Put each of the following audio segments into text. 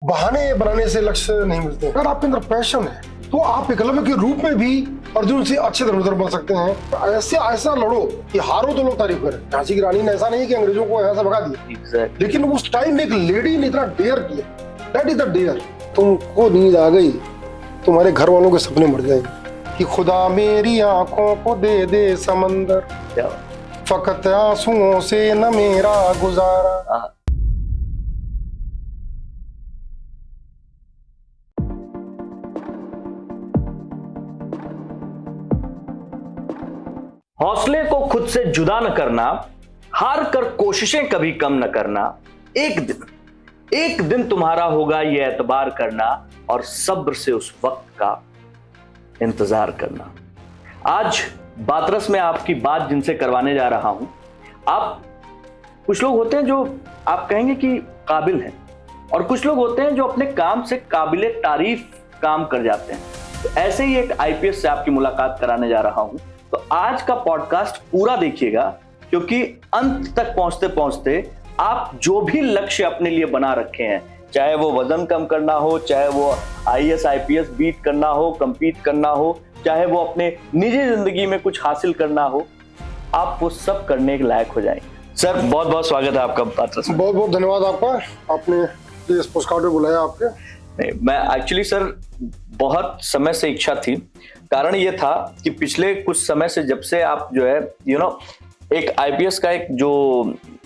बहाने बनाने से लक्ष्य नहीं मिलते। अगर आपके अंदर पैशन है तो आप एकलव्य के रूप में भी अर्जुन से अच्छे धनुर्धर बन सकते हैं। ऐसे ऐसा लड़ो कि हारो तो लोग तारीफ करें। झांसी की रानी ने ऐसा नहीं कि अंग्रेजों को यहाँ से भगा दिया, लेकिन उस टाइम एक लेडी ने इतना डेयर किया। That is the dare. तुमको नींद आ गई, तुम्हारे घर वालों के सपने मर जाएंगे कि खुदा मेरी आंखों को दे दे समंदर, फकत आंसुओं से न मेरा गुजारा। हौसले को खुद से जुदा न करना, हार कर कोशिशें कभी कम न करना, एक दिन तुम्हारा होगा ये एतबार करना और सब्र से उस वक्त का इंतजार करना। आज बातरस में आपकी बात जिनसे करवाने जा रहा हूं, आप कुछ लोग होते हैं जो आप कहेंगे कि काबिल हैं, और कुछ लोग होते हैं जो अपने काम से काबिले तारीफ काम कर जाते हैं। तो ऐसे ही एक आईपीएस से आपकी मुलाकात कराने जा रहा हूं। तो आज का पॉडकास्ट पूरा देखिएगा, क्योंकि अंत तक पहुंचते पहुंचते आप जो भी लक्ष्य अपने लिए बना रखे हैं, चाहे वो वजन कम करना हो, चाहे वो आईएएस आईपीएस बीट करना हो, कंपीट करना हो, चाहे वो अपने निजी जिंदगी में कुछ हासिल करना हो, आप वो सब करने के लायक हो जाएंगे। सर बहुत बहुत स्वागत है आपका बातरस में। बहुत बहुत धन्यवाद आपका, आपने इस पोस्टकार्ड में बुलाया। आपके नहीं, मैं एक्चुअली सर बहुत समय से इच्छा थी। कारण ये था कि पिछले कुछ समय से जब से आप जो है एक आईपीएस का एक जो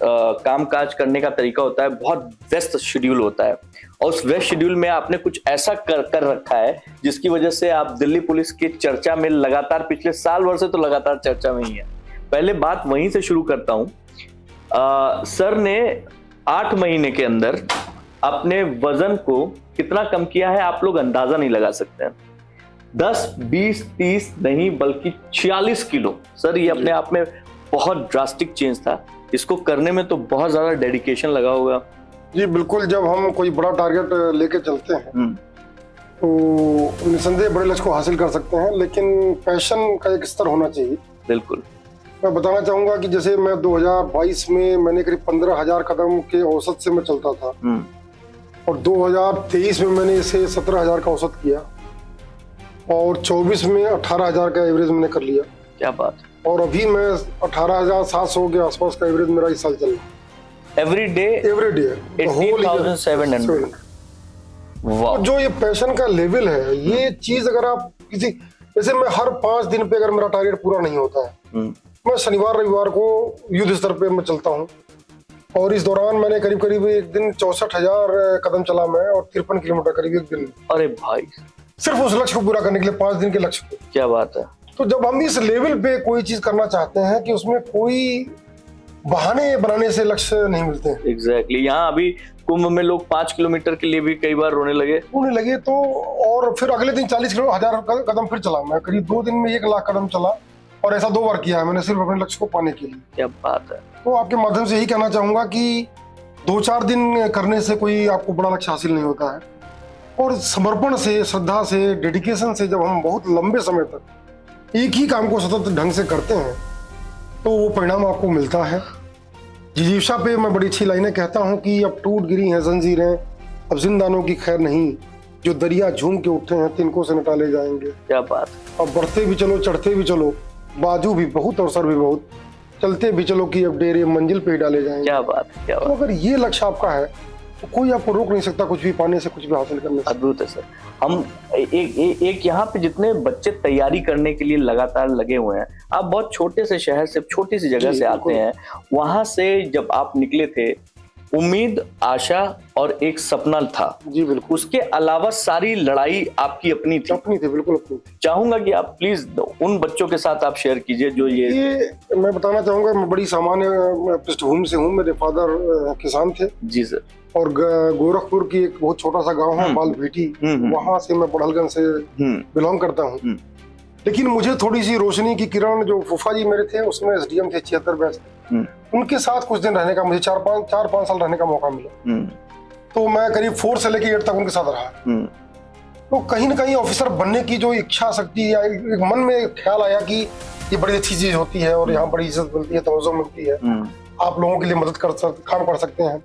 कामकाज करने का तरीका होता है, बहुत व्यस्त शेड्यूल होता है, और उस व्यस्त शेड्यूल में आपने कुछ ऐसा कर रखा है जिसकी वजह से आप दिल्ली पुलिस की चर्चा में लगातार पिछले साल भर से तो लगातार चर्चा में ही है। पहले बात वहीं से शुरू करता हूँ। सर ने 8 महीने के अंदर अपने वजन को कितना कम किया है आप लोग अंदाजा नहीं लगा सकते हैं। 10, 20, 30 नहीं बल्कि 46 किलो। सर ये अपने आप में बहुत ड्रास्टिक चेंज था। इसको करने में तो बहुत ज्यादा डेडिकेशन लगा होगा। जी बिल्कुल, जब हम कोई बड़ा टारगेट लेके चलते हैं तो निसंदेह बड़े लक्ष्य को हासिल कर सकते हैं, लेकिन पैशन का एक स्तर होना चाहिए। बिल्कुल। मैं बताना चाहूंगा कि जैसे मैं 2022 में मैंने करीब 15,000 कदम के औसत से मैं चलता था, और 2023 में मैंने इसे 17,000 का औसत किया, और 24 में 18,000 का एवरेज मैंने कर लिया। क्या बात। और अभी मैं 18,700 के आसपास का एवरेज मेरा इस साल चल रहा है। Every day 18,700। वाह। जो ये पैशन का लेवल है, ये चीज अगर आप किसी, जैसे मैं हर 5 दिन पे अगर मेरा टारगेट पूरा नहीं होता है, मैं शनिवार रविवार को युद्ध स्तर पे मैं चलता हूँ, और इस दौरान मैंने करीब करीब एक दिन 64,000 कदम चला मैं, और 53 किलोमीटर करीब एक दिन। अरे भाई, सिर्फ उस लक्ष्य को पूरा करने के लिए, 5 दिन के लक्ष्य को। क्या बात है। तो जब हम इस लेवल पे कोई चीज करना चाहते हैं कि उसमें कोई बहाने बनाने से लक्ष्य नहीं मिलते। एग्जैक्टली। यहाँ अभी कुंभ में लोग 5 किलोमीटर के लिए भी कई बार रोने लगे तो, और फिर अगले दिन 40,000 कदम फिर चला मैं, करीब 2 दिन में 1 लाख कदम चला, और ऐसा 2 बार किया है मैंने सिर्फ अपने लक्ष्य को पाने के लिए। क्या बात है। तो आपके माध्यम से यही कहना चाहूंगा कि 2-4 दिन करने से कोई आपको बड़ा लक्ष्य हासिल नहीं होता है, और समर्पण से, श्रद्धा से, डेडिकेशन से जब हम बहुत लंबे समय तक एक ही काम को सतत ढंग से करते हैं तो वो परिणाम आपको मिलता है। जिजीविषा पे मैं बड़ी अच्छी लाइनें कहता हूँ कि अब टूट गिरी हैं जंजीरें, अब जिंदानों की खैर नहीं, जो दरिया झूम के उठे हैं तिनको से न टाले जाएंगे। क्या बात। अब बढ़ते भी चलो, चढ़ते भी चलो, बाजू भी बहुत और सर भी बहुत, चलते भी चलो कि अब डेरे मंजिल पे ही डाले जाएंगे। क्या बात, क्या बात। तो अगर ये लक्ष्य आपका है तो कोई आपको रोक नहीं सकता कुछ भी पाने से, कुछ भी हासिल करने से। अद्भुत है सर। हम एक यहाँ पे जितने बच्चे तैयारी करने के लिए लगातार लगे हुए हैं, आप बहुत छोटे से शहर से, छोटी सी जगह से आते हैं, वहां से जब आप निकले थे, उम्मीद, आशा और एक सपना था। जी बिल्कुल। उसके अलावा सारी लड़ाई आपकी अपनी थी। अपनी थी, बिल्कुल अपनी थी। चाहूंगा कि आप प्लीज उन बच्चों के साथ आप शेयर कीजिए जो ये मैं बताना चाहूंगा। मैं बड़ी सामान्य पृष्ठभूमि से हूँ। मेरे फादर किसान थे। जी सर। और गोरखपुर की एक बहुत छोटा सा गांव है बालभीटी, वहां से मैं बड़हलगंज से बिलोंग करता हूँ। लेकिन मुझे थोड़ी सी रोशनी की किरण, जो फूफा जी मेरे थे उसमें एसडीएम थे 76 बैच, उनके साथ कुछ दिन रहने का, मुझे 4-5 साल रहने का मौका मिला। तो मैं करीब 4 से लेकर 8 तक उनके साथ रहा। तो कहीं ना कहीं ऑफिसर बनने की जो इच्छा शक्ति या एक मन में ख्याल आया कि ये बड़ी अच्छी चीज होती है और यहाँ बड़ी इज्जत मिलती है, तवज्जो मिलती है, आप लोगों के लिए मदद काम कर सकते हैं।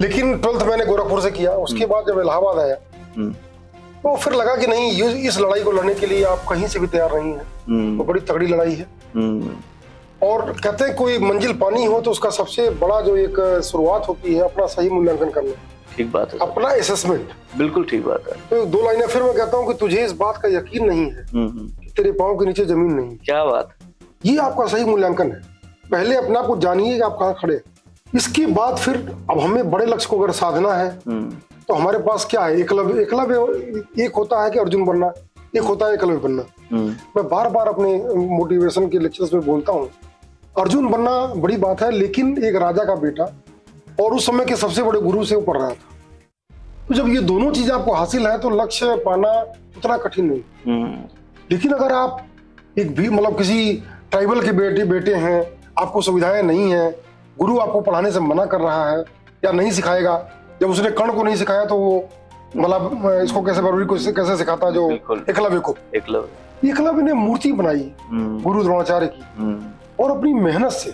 लेकिन 12th मैंने गोरखपुर से किया। उसके बाद जब इलाहाबाद आया तो फिर लगा कि नहीं, इस लड़ाई को लड़ने के लिए आप कहीं से भी तैयार नहीं है। तो बड़ी तगड़ी लड़ाई है। और कहते हैं कोई मंजिल पानी हो तो उसका सबसे बड़ा जो एक शुरुआत होती है अपना सही मूल्यांकन करना। ठीक बात है, अपना असेसमेंट। बिल्कुल ठीक बात है। तो 2 लाइनें फिर मैं कहता हूँ कि तुझे इस बात का यकीन नहीं है कि तेरे पाँव के नीचे जमीन नहीं। क्या बात, ये आपका सही मूल्यांकन है। पहले अपने आप को जानिए कि आप कहाँ खड़े। इसके बाद फिर अब हमें बड़े लक्ष्य को अगर साधना है तो हमारे पास क्या है, एकलव्य एक होता है कि अर्जुन बनना, एक होता है एकलव्य बनना। मैं बार बार अपने मोटिवेशन के लेक्चर्स में बोलता हूँ, अर्जुन बनना बड़ी बात है, लेकिन एक राजा का बेटा और उस समय के सबसे बड़े गुरु से वो पढ़ रहा था। तो जब ये दोनों चीजें आपको हासिल है तो लक्ष्य पाना उतना कठिन नहीं। लेकिन अगर आप एक भी मतलब किसी ट्राइबल के बेटे हैं, आपको सुविधाएं नहीं है, गुरु आपको पढ़ाने से मना कर रहा है या नहीं सिखाएगा। जब उसने कर्ण को नहीं सिखाया तो वो मतलब इसको कैसे बलवीर को कैसे सिखाता जो एकलव्य को। एकलव्य ने मूर्ति बनाई गुरु द्रोणाचार्य की, और अपनी मेहनत से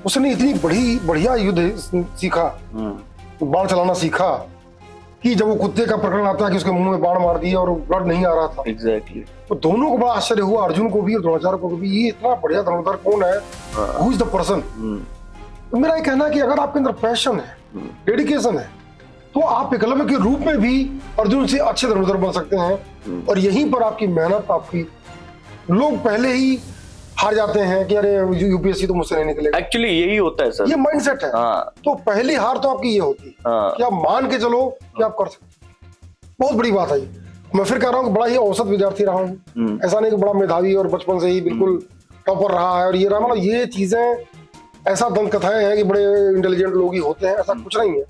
उसने इतनी बढ़िया युद्ध सीखा, बाण चलाना सीखा कि जब वो कुत्ते का प्रकरण आता है कि उसके मुंह में बाण मार दिया और ब्लड नहीं आ रहा था। एग्जैक्टली। तो दोनों को बड़ा आश्चर्य हुआ, अर्जुन को भी और द्रोणाचार्य को भी, ये इतना बढ़िया धनुर्धर कौन है, हु इज द पर्सन। मेरा ये कहना है कि अगर आपके अंदर पैशन है, डेडिकेशन है, तो आप एकलव्य के रूप में भी अर्जुन से अच्छे धनुर्धर बन सकते हैं। और यहीं पर आपकी मेहनत, आपकी लोग पहले ही हार जाते हैं कि अरे यूपीएससी तो मुझसे नहीं निकलेगा। एक्चुअली यही होता है सर, ये माइंडसेट है। तो पहली हार तो आपकी ये होती है कि आप मान के चलो कि आप कर सकते हैं। बहुत बड़ी बात है। मैं फिर कह रहा हूँ कि बड़ा ही औसत विद्यार्थी रहा हूँ, ऐसा नहीं कि बड़ा मेधावी और बचपन से ही बिल्कुल टॉपर रहा है और ये रहा, मतलब ये चीजें ऐसा दंत कथाएं हैं कि बड़े इंटेलिजेंट लोग ही होते हैं, ऐसा कुछ नहीं है।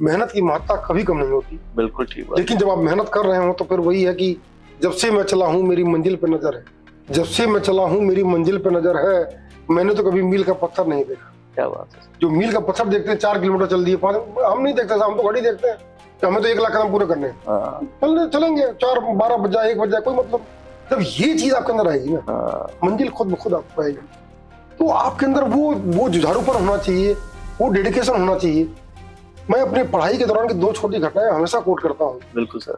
मेहनत की महत्ता कभी कम नहीं होती। बिल्कुल ठीक। लेकिन जब आप मेहनत कर रहे हो तो फिर वही है कि जब से मैं चला हूँ मेरी मंजिल पे नजर है, जब से मैं चला हूँ मेरी मंजिल पे नजर है, मैंने तो कभी मील का पत्थर नहीं देखा। क्या बात है। जो मील का पत्थर देखते हैं 4 किलोमीटर चल दिए, 5, हम नहीं देखते, हम तो गाड़ी देखते हैं कि हमें तो 1 लाख कदम पूरे करने हैं। चलेंगे 4, 12 बज जाए, 1 बज जाए, कोई मतलब। जब ये चीज आपके अंदर आएगी ना, मंजिल खुद ब खुद आपको आएगी। तो आपके अंदर वो जुझारूपन होना चाहिए, वो डेडिकेशन होना चाहिए। मैं अपने पढ़ाई के दौरान की 2 छोटी घटनाएं हमेशा कोट करता हूँ। बिल्कुल सर।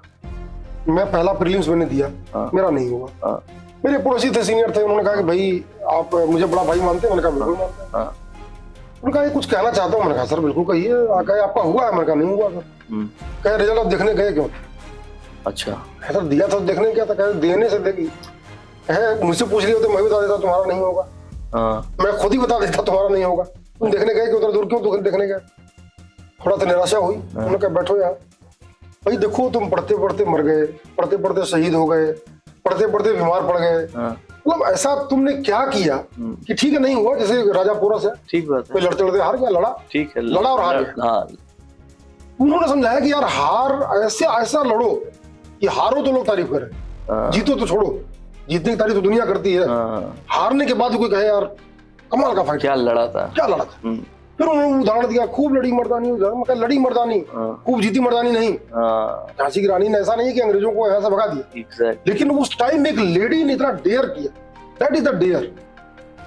मैं पहला प्रीलिम्स मैंने दिया, मेरा नहीं हुआ। मेरे पड़ोसी थे, सीनियर थे, उन्होंने कहा कि भाई आप मुझे बड़ा भाई मानते हैं? मैंने कहा बिल्कुल मानते हैं। उन्होंने कहा कुछ कहना चाहता हूँ? मैंने कहा सर बिल्कुल कहिए। कहे आपका हुआ है? मैंने कहा नहीं हुआ सर। कहे रिजल्ट आप देखने गए क्यों? अच्छा सर दिया था, देखने क्या था? कहे देने से देगी। कहे मुझसे पूछ लिया तो मैं बता देता तुम्हारा नहीं होगा, मैं खुद ही बता देता तुम्हारा नहीं होगा। तुम देखने गए क्यों? उधर दूर क्यों तुम देखने गए? थोड़ा सा निराशा हुई। उन्होंने कहा बैठो यार, भाई देखो तुम पढ़ते पढ़ते मर गए, पढ़ते पढ़ते शहीद हो गए, पढ़ते पढ़ते बीमार पड़ गए, मतलब ऐसा तुमने क्या किया कि ठीक है नहीं हुआ? जैसे राजा पोरस है, ठीक बात है, कोई लड़ते लड़ते हार गया, लड़ा, ठीक है, लड़ा और हार गया। उन्होंने समझाया कि यार हार ऐसा लड़ो कि हारो तो लोग तारीफ करें, जीतो तो छोड़ो, जीतने की तारीफ तो दुनिया करती है, हारने के बाद कोई कहे यार कमाल का फाइट, क्या लड़ा था, क्या लड़ा था। फिर उन्होंने उदाहरण दिया, खूब लड़ी मर्दानी, लड़ी मर्दानी, खूब जीती मर्दानी नहीं। झांसी की रानी ने ऐसा नहीं कि अंग्रेजों को ऐसा भगा दिया, लेकिन उस टाइम एक लेडी ने इतना डेयर किया, दैट इज द डेयर,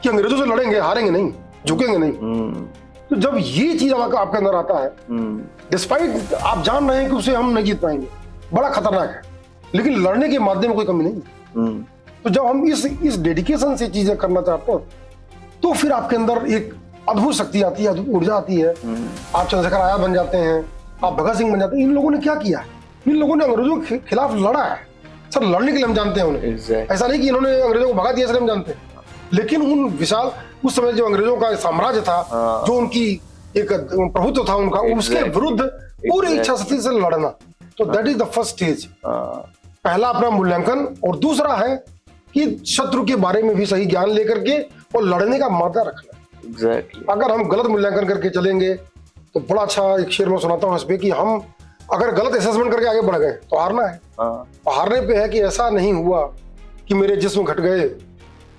कि अंग्रेजों से लड़ेंगे, हारेंगे नहीं, झुकेंगे नहीं। तो जब ये चीज आपके अंदर आता है, डिस्पाइट आप जान रहे हैं कि उसे हम नहीं जीत पाएंगे, बड़ा खतरनाक है, लेकिन लड़ने के माध्यम में कोई कमी नहीं। तो जब हम इस डेडिकेशन से चीजें करना चाहते हैं तो फिर आपके अंदर एक अद्भुत शक्ति आती है, अद्भुत ऊर्जा आती है। आप चंद्रशेखर आजाद बन जाते हैं, आप भगत सिंह बन जाते हैं। इन लोगों ने क्या किया? इन लोगों ने अंग्रेजों के खिलाफ लड़ा है सर, लड़ने के लिए हम जानते हैं उन्हें। ऐसा नहीं कि इन्होंने अंग्रेजों को भगा दिया, इसलिए हम जानते हैं। लेकिन उन विशाल उस समय जो अंग्रेजों का साम्राज्य था, जो उनकी एक प्रभुत्व था उनका, उसके विरुद्ध पूरी इच्छा शक्ति से लड़ना। तो that is the first stage. पहला अपना मूल्यांकन, और दूसरा है कि शत्रु के बारे में भी सही ज्ञान लेकर के और लड़ने का मादा रखना। Exactly. अगर हम गलत मूल्यांकन करके चलेंगे तो बड़ा अच्छा एक शेर में सुनाता हूँ इस पे कि हम अगर गलत असेसमेंट करके आगे बढ़ गए तो हारना है। और हारने पे है कि ऐसा नहीं हुआ कि मेरे जिस्म घट गए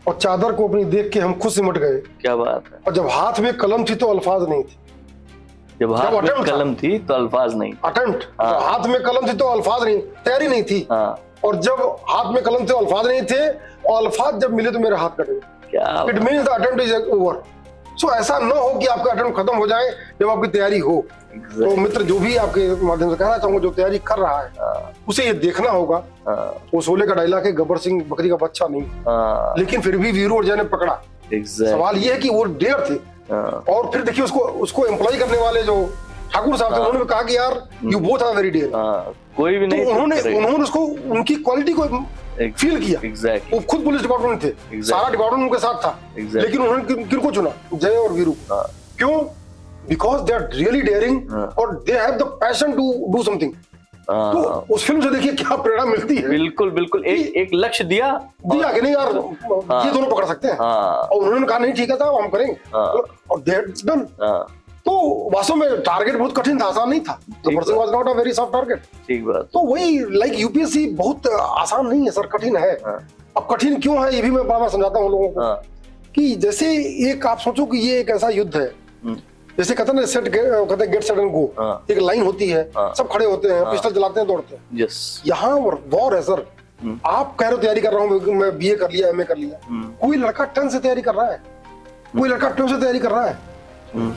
और चादर को अपनी देख के हम खुद सिमट गए। क्या बात है। और जब हाथ में कलम थी तो अल्फाज नहीं थे, जब हाथ में कलम थी तो अल्फाज नहीं, अटेम्प्ट, हाथ में कलम थी तो अल्फाज नहीं, तैयारी नहीं थी। और जब हाथ में कलम थे अल्फाज नहीं थे, और अल्फाज जब मिले तो मेरे हाथ कट गए। It means the attempt is over. So ऐसा न हो कि आपका अटेम्प्ट खत्म हो जाए जब आपकी तैयारी हो। तो मित्र जो भी आपके माध्यम से कहना चाहूंगा, जो तैयारी कर रहा है उसे ये देखना होगा। वो शोले का डायलॉग है, गब्बर सिंह बकरी का बच्चा नहीं, लेकिन फिर भी वीरू और जय ने पकड़ा। सवाल ये है कि वो डेयर थे, और फिर देखिए उसको एम्प्लॉय करने वाले जो ठाकुर साहब थे, उन्होंने कहा कि यार you both are very dear. कोई भी नहीं, तो उन्होंने उसको उनकी क्वालिटी को फील किया। एग्जैक्टली। वो खुद पुलिस डिपार्टमेंट थे, सारा डिपार्टमेंट उनके साथ था, लेकिन उन्होंने किनको चुना? जय और वीरू। क्यों? Because they are really daring और they have the passion to do something. तो उस फिल्म से देखिए क्या प्रेरणा मिलती है। बिल्कुल बिल्कुल, एक लक्ष्य दिया कि नहीं यार ये दोनों पकड़ सकते हैं, और उन्होंने कहा नहीं ठीक है साहब हम करेंगे, और दे हैड डन। तो वास्तव में टारगेट बहुत कठिन था, आसान नहीं था। Gabbar Singh was not a very soft target. ठीक बात। तो वही लाइक यूपीएससी बहुत आसान नहीं है सर, कठिन है। अब कठिन क्यों है ये भी मैं बार-बार समझाता हूँ लोगों को कि जैसे एक आप सोचो कि ये एक ऐसा युद्ध है, जैसे कहते हैं सेट कहते हैं गेट सेट एंड गो, एक लाइन होती है, सब खड़े होते हैं, पिस्टल चलाते हैं, दौड़ते हैं। यस। यहाँ वॉर है सर। आप कह रहे हो तैयारी कर रहा हूँ, मैं बीए कर लिया, एमए कर लिया, कोई लड़का 10 से तैयारी कर रहा है, कोई लड़का 12 से तैयारी कर रहा है।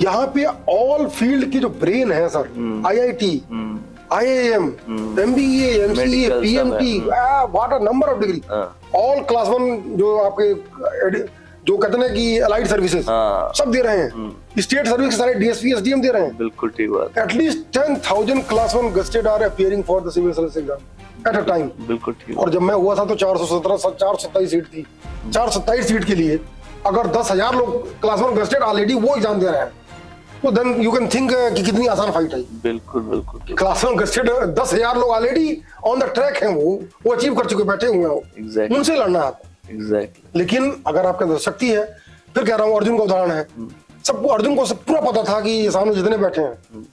यहाँ पे ऑल फील्ड की जो ब्रेन है sir, IIT, IIM, MBA, MCA, PMT, what a number of degree, all class 1 जो आपके जो कहते हैं कि अलाइड सर्विसेज सब दे रहे हैं, स्टेट सर्विस के सारे DSP, SDM दे रहे हैं। बिल्कुल ठीक बात। At least 10,000 class 1 gazetted are appearing for the civil service exam at a time. बिल्कुल ठीक। और जब मैं हुआ था तो 427 सीट थी, 427 सीट के लिए अगर 10,000 लोग क्लास 1 गस्टेड ऑलरेडी वो एग्जाम दे रहे हैं, तो देन यू कैन थिंक कि कितनी आसान फाइट है। बिल्कुल बिल्कुल। क्लास 1 गस्टेड 10,000 लोग ऑलरेडी ऑन द ट्रैक हैं, वो अचीव कर चुके, बैठे हुए हैं, उनसे लड़ना है। एग्जैक्टली। लेकिन अगर आपके अंदर शक्ति है, फिर कह रहा हूँ अर्जुन का उदाहरण है, सबको अर्जुन को पूरा पता था कि ये सामने जितने बैठे हैं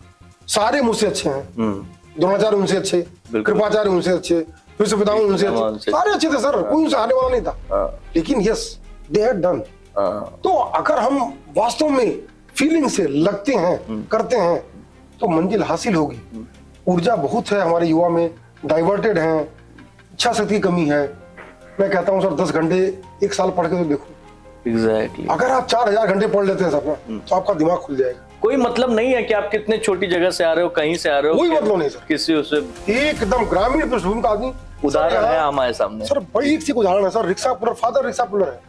सारे मुझसे अच्छे हैं, द्रोणाचार्य उनसे अच्छे, कृपाचार्य उनसे अच्छे, विश्व पितामह उनसे अच्छे, सारे अच्छे थे सर, कोई उनसे हारने वाला नहीं था। लेकिन यस दे हैड डन। तो अगर हम वास्तव में फीलिंग से लगते हैं, करते हैं, तो मंजिल हासिल होगी। ऊर्जा बहुत है हमारे युवा में, डाइवर्टेड है, इच्छा शक्ति की कमी है। मैं कहता हूँ सर 10 घंटे एक साल पढ़ के तो देखो। एग्जैक्टली। अगर आप 4,000 घंटे पढ़ लेते हैं सर ना, तो आपका दिमाग खुल जाएगा। कोई मतलब नहीं है कि आप कितने छोटी जगह से आ रहे हो, कहीं से आ रहे हो, कोई मतलब नहीं सर। किसी उससे एकदम ग्रामीण पृष्ठभूमि का आदमी। उदाहरण है हमारे सामने सर, बड़ी एक उदाहरण है sir, rickshaw puller, father rickshaw puller है,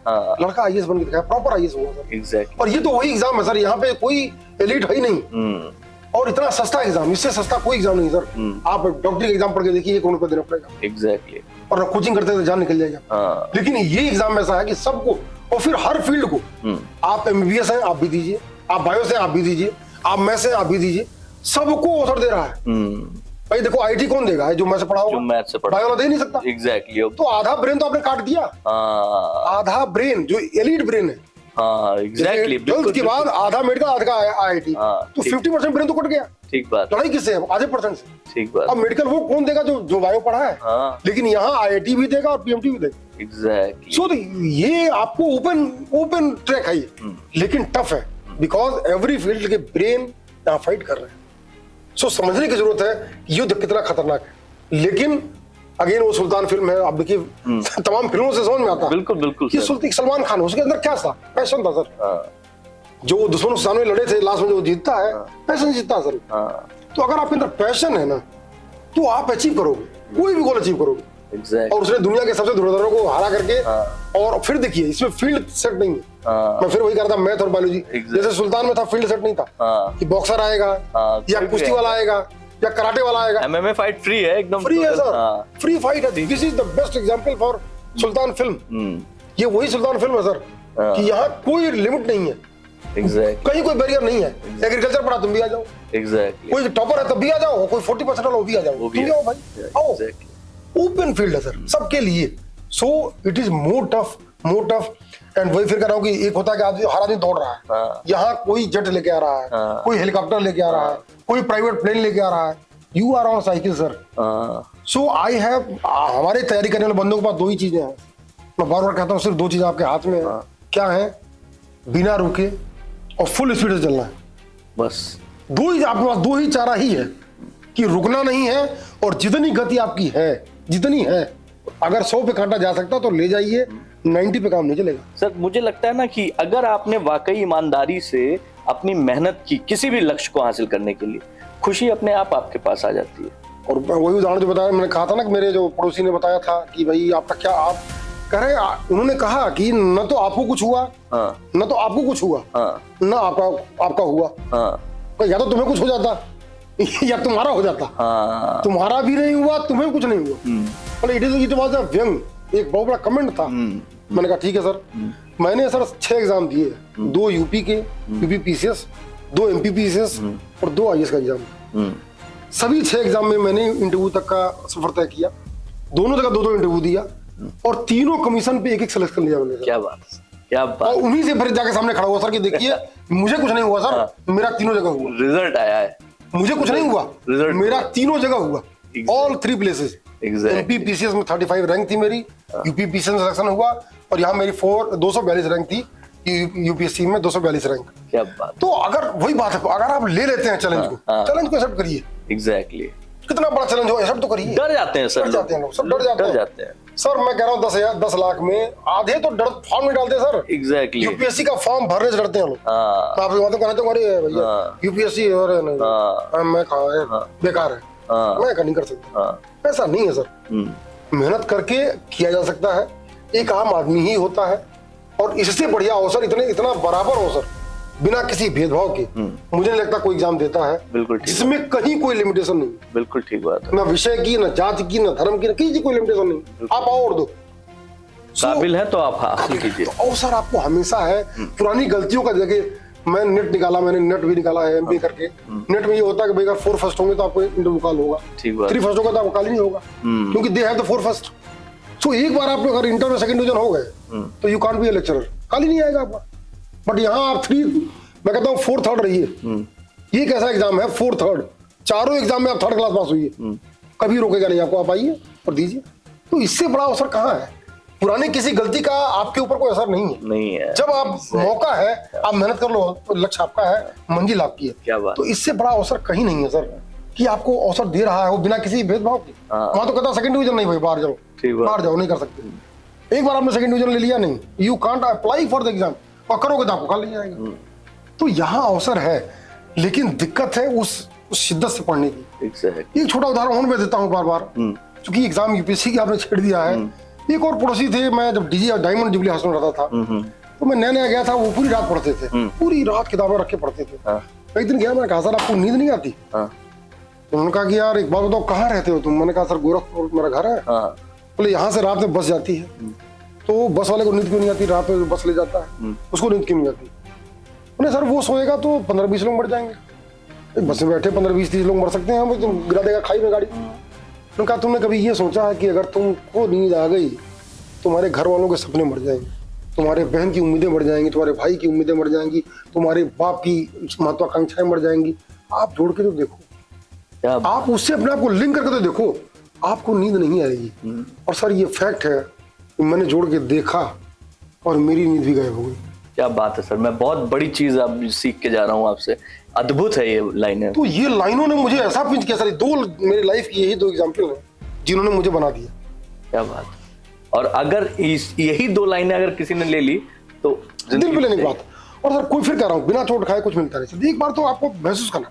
लड़का IAS बन के दिखाया, प्रॉपर IAS हुआ सर। एग्जैक्टली। और ये तो वही एग्जाम है सर, यहाँ पे कोई एलिट है ही नहीं, और इतना सस्ता एग्जाम, इससे सस्ता कोई एग्जाम नहीं सर। आप डॉक्टरी एग्जाम पढ़ के देखिए, 1 करोड़ रुपया देना पड़ेगा। एग्जैक्टली। और कोचिंग करते तो जान निकल जाएगा। लेकिन ये एग्जाम ऐसा है कि सबको, और फिर हर फील्ड को, आप MBBS हैं आप भी दीजिए, आप बायो से आप भी दीजिए, आप मैथ्स से आप भी दीजिए, सबको अवसर दे रहा है। भाई देखो IT कौन देगा? जो मैथ्स से पढ़ा होगा, बायो वाला दे नहीं सकता। एग्जैक्टली। तो आधा ब्रेन तो आपने काट दिया, आधा ब्रेन जो एलिट ब्रेन है। एग्जैक्टली। 12th के बाद आधा मेडिकल, आधा IIT, तो 50% ब्रेन तो कट गया। ठीक बात। लड़ाई किससे है? आधे % से। ठीक बात। अब मेडिकल वो कौन देगा जो बायो पढ़ा है? लेकिन यहाँ IIT भी देगा और PMT भी देगा। एग्जैक्टली। सो ये आपको ओपन ट्रैक है ये, लेकिन टफ है, बिकॉज एवरी फील्ड के ब्रेन यहाँ फाइट कर रहे हैं। सो समझने की जरूरत है युद्ध कितना खतरनाक है। लेकिन अगेन वो सुल्तान फिल्म है, आप देखिए तमाम फिल्मों से समझ में आता है। बिल्कुल बिल्कुल। ये सलमान खान, उसके अंदर क्या था? पैशन था सर। जो दुश्मनों के सामने लड़े थे, लास्ट में जो जीतता है, पैशन जीतता है सर। तो अगर आपके अंदर पैशन है ना, तो आप अचीव करोगे, कोई भी गोल अचीव करोगे। Exactly. और उसने दुनिया के सबसे धुरंधरों को हरा करके, और फिर देखिए इसमें फील्ड सेट नहीं है। मैं फिर वही कर रहा था, मैथ और बायोलॉजी। जैसे सुल्तान में था, फील्ड सेट नहीं था कि बॉक्सर आएगा या कुश्ती वाला आएगा या कराटे वाला आएगा। MMA फाइट फ्री है, एकदम फ्री है सर, फ्री फाइट है। This is the best example for Sultan film. ये वही सुल्तान फिल्म है सर, कि यहाँ कोई लिमिट नहीं है। Exactly. कहीं कोई बैरियर नहीं है। एग्रीकल्चर पढ़ा तुम भी आ जाओ, Exactly. कोई टॉपर है तब भी आ जाओ, कोई 40% वाला वो भी आ जाओ, तुम भी आओ भाई, आओ। ओपन फील्ड है सर सबके लिए। So it is more tough and वही फिर कह रहा हूँ कि एक होता है कि हर आदमी दौड़ रहा है, यहाँ कोई जेट लेके आ रहा है, कोई हेलीकॉप्टर लेके आ रहा है, कोई प्राइवेट प्लेन लेके आ रहा है, you are on cycle sir. So I have, हमारे तैयारी करने वाले बंदों के पास 2 ही चीजें हैं। मैं बार बार कहता हूँ सिर्फ 2 चीजें आपके हाथ में है। क्या है? बिना रुके और फुल स्पीड से चलना है, बस 2 ही आपके पास, 2 ही चारा ही है कि रुकना नहीं है, और जितनी गति आपकी है, जितनी है, अगर 100 पे कांटा जा सकता तो ले जाइए, 90 पे काम नहीं चलेगा। सर मुझे लगता है ना कि अगर आपने वाकई ईमानदारी से अपनी मेहनत की किसी भी लक्ष्य को हासिल करने के लिए, खुशी अपने आप आपके पास आ जाती है। और वही उदाहरण जो बताया, मैंने कहा था ना कि मेरे जो पड़ोसी ने बताया था कि भाई आपका क्या, आप कह रहे, उन्होंने कहा कि न तो आपको कुछ हुआ, हाँ, न तो आपको कुछ हुआ, हाँ, न आपका हुआ, हाँ, या तो तुम्हें कुछ हो जाता या तुम्हारा हो जाता। हाँ, तुम्हारा भी नहीं हुआ, तुम्हें कुछ नहीं हुआ। इट वाज अ व्यंग, एक बहुत बड़ा कमेंट था। मैंने कहा ठीक है सर। मैंने सर 6 एग्जाम दिए, 2 यूपी के यूपी पीसीएस, 2 एमपी पीसीएस और 2 आईएएस का एग्जाम। सभी 6 एग्जाम में मैंने इंटरव्यू तक का सफर तय किया, दोनों जगह 2-2 इंटरव्यू दिया और तीनों कमीशन पे 1-1 सिलेक्शन लिया मैंने। क्या बात, क्या बात। और उन्हीं से फिर जाके सामने खड़ा हुआ सर कि देखिए मुझे कुछ नहीं हुआ सर, मेरा तीनों जगह हुआ। रिजल्ट आया है, मुझे कुछ नहीं हुआ, रिजल्ट मेरा तीनों जगह हुआ, ऑल 3 प्लेसेस। एमपी पीसीएस में 35 रैंक थी मेरी, यूपी पीसीएस में सिलेक्शन हुआ और यहाँ मेरी 242 रैंक थी, यूपीएससी में 242 रैंक। क्या बात। तो अगर वही बात है, अगर आप ले लेते हैं चैलेंज को, चैलेंज को एक्सेप्ट करिए। एग्जैक्टली, कितना बड़ा चैलेंज हो एक्सेप्ट तो करिए। डर जाते हैं सर, डर जाते हैं लोग, सब डर जाते हैं। सर मैं कह रहा हूँ 10 लाख में आधे तो डर फॉर्म में डालते हैं सर। एग्जैक्टली, यूपीएससी का फॉर्म भरने से डरते हैं लोग। आपकी बातों कहना तो भैया यूपीएससी मैं कहा बेकार है, मैं नहीं कर सकता। ऐसा नहीं है सर, मेहनत करके किया जा सकता है, एक आम आदमी ही होता है। और इससे बढ़िया अवसर इतना बराबर अवसर बिना किसी भेदभाव के मुझे नहीं लगता कोई एग्जाम देता है। बिल्कुल ठीक, जिसमें कहीं कोई लिमिटेशन नहीं। बिल्कुल ठीक बात है। ना विषय की, ना जाति की, ना धर्म की, ना किसी कोई लिमिटेशन नहीं। आप आओ और दो, काबिल है तो आप हासिल कीजिए। अवसर आपको हमेशा है। पुरानी गलतियों का देखिए, मैं नेट निकाला, मैंने नेट भी निकाला है एमबीए करके। नेट में ये होता है कि भाई अगर 4 फर्स्ट होंगे तो आपको इंटरव्यू कॉल होगा, 3 फर्स्ट होगा तो आपको कॉल ही नहीं होगा, क्योंकि दे हैव द 4 फर्स्ट। सो एक बार आप अगर इंटर में सेकंड डिवीजन हो गए तो you can't be a lecturer, call ही नहीं आएगा आपका। बट यहाँ आप 3, मैं कहता हूँ 4 थर्ड रहिए। ये कैसा एग्जाम है, 4 थर्ड, चारों एग्जाम में आप 3rd क्लास पास हुई है, कभी रोकेगा नहीं आपको, आप आइए और दीजिए। तो इससे बड़ा अवसर कहाँ है? पुरानी किसी गलती का आपके ऊपर कोई असर नहीं है। जब आप मौका है, आप मेहनत कर लो, लक्ष्य आपका है, मंजिल आपकी है। क्या बात। तो इससे बड़ा अवसर कहीं नहीं है सर कि आपको अवसर दे रहा है वो बिना किसी भेदभाव के। वहां तो कहता सेकंड डिवीजन नहीं भाई, बाहर जाओ, बाहर जाओ, नहीं कर सकते। एक बार आपने सेकंड डिवीजन ले लिया, नहीं, you can't apply for the exam, और करोगे तो आपको कॉल नहीं आएगा। तो यहाँ अवसर है, लेकिन दिक्कत है उस शिद्दत से पढ़ने की। एक छोटा उदाहरण और मैं देता हूँ बार, क्योंकि एग्जाम यूपीएससी की आपने छेड़ दिया है। एक और पड़ोसी थे, मैं जब डायमंड जुबली हॉस्टल में रहता था, तो मैं नया गया था, वो पूरी रात पढ़ते थे, पूरी रात किताबें रख के पढ़ते थे। एक दिन गया, मैंने कहा सर आपको नींद नहीं आती? तो उन्होंने कहा कि यार एक बात बताओ, कहाँ रहते हो तुम? मैंने कहा सर गोरखपुर मेरा घर है। बोले यहाँ से रात में बस जाती है, तो बस वाले को नींद क्यों नहीं आती? रात में बस ले जाता है, उसको नींद क्यों नहीं आती? बोले सर वो सोएगा तो 15-20 लोग मर जाएंगे। बस में बैठे 15-20-30 लोग मर सकते हैं, हम तो गिरा देगा खाई में गाड़ी। उन्होंने कहा तुमने कभी ये सोचा है कि अगर तुमको नींद आ गई, तुम्हारे घर वालों के सपने मर जाएंगे, तुम्हारे बहन की उम्मीदें मर जाएंगी, तुम्हारे भाई की उम्मीदें मर जाएंगी, तुम्हारे बाप की महत्वाकांक्षाएं मर जाएंगी। आप जोड़ के तो देखो, आप उससे अपने आप को लिंक करके तो देखो, आपको नींद नहीं आएगी। और सर ये फैक्ट है, मैंने जोड़ के देखा और मेरी नींद भी गायब हो गई। क्या बात है सर, मैं बहुत बड़ी चीज अब सीख के जा रहा हूँ आपसे। अद्भुत है ये लाइनें। तो ये लाइनों ने मुझे ऐसा पिंच किया सर, 2 मेरी लाइफ की यही 2 एग्जाम्पल हैं जिन्होंने मुझे बना दिया। क्या बात। और अगर यही 2 लाइनें अगर किसी ने ले ली तो दिल पे लेने की बात। और सर कोई फिर कह रहा हूँ, बिना चोट खाए कुछ मिलता नहीं। एक बार तो आपको महसूस करना,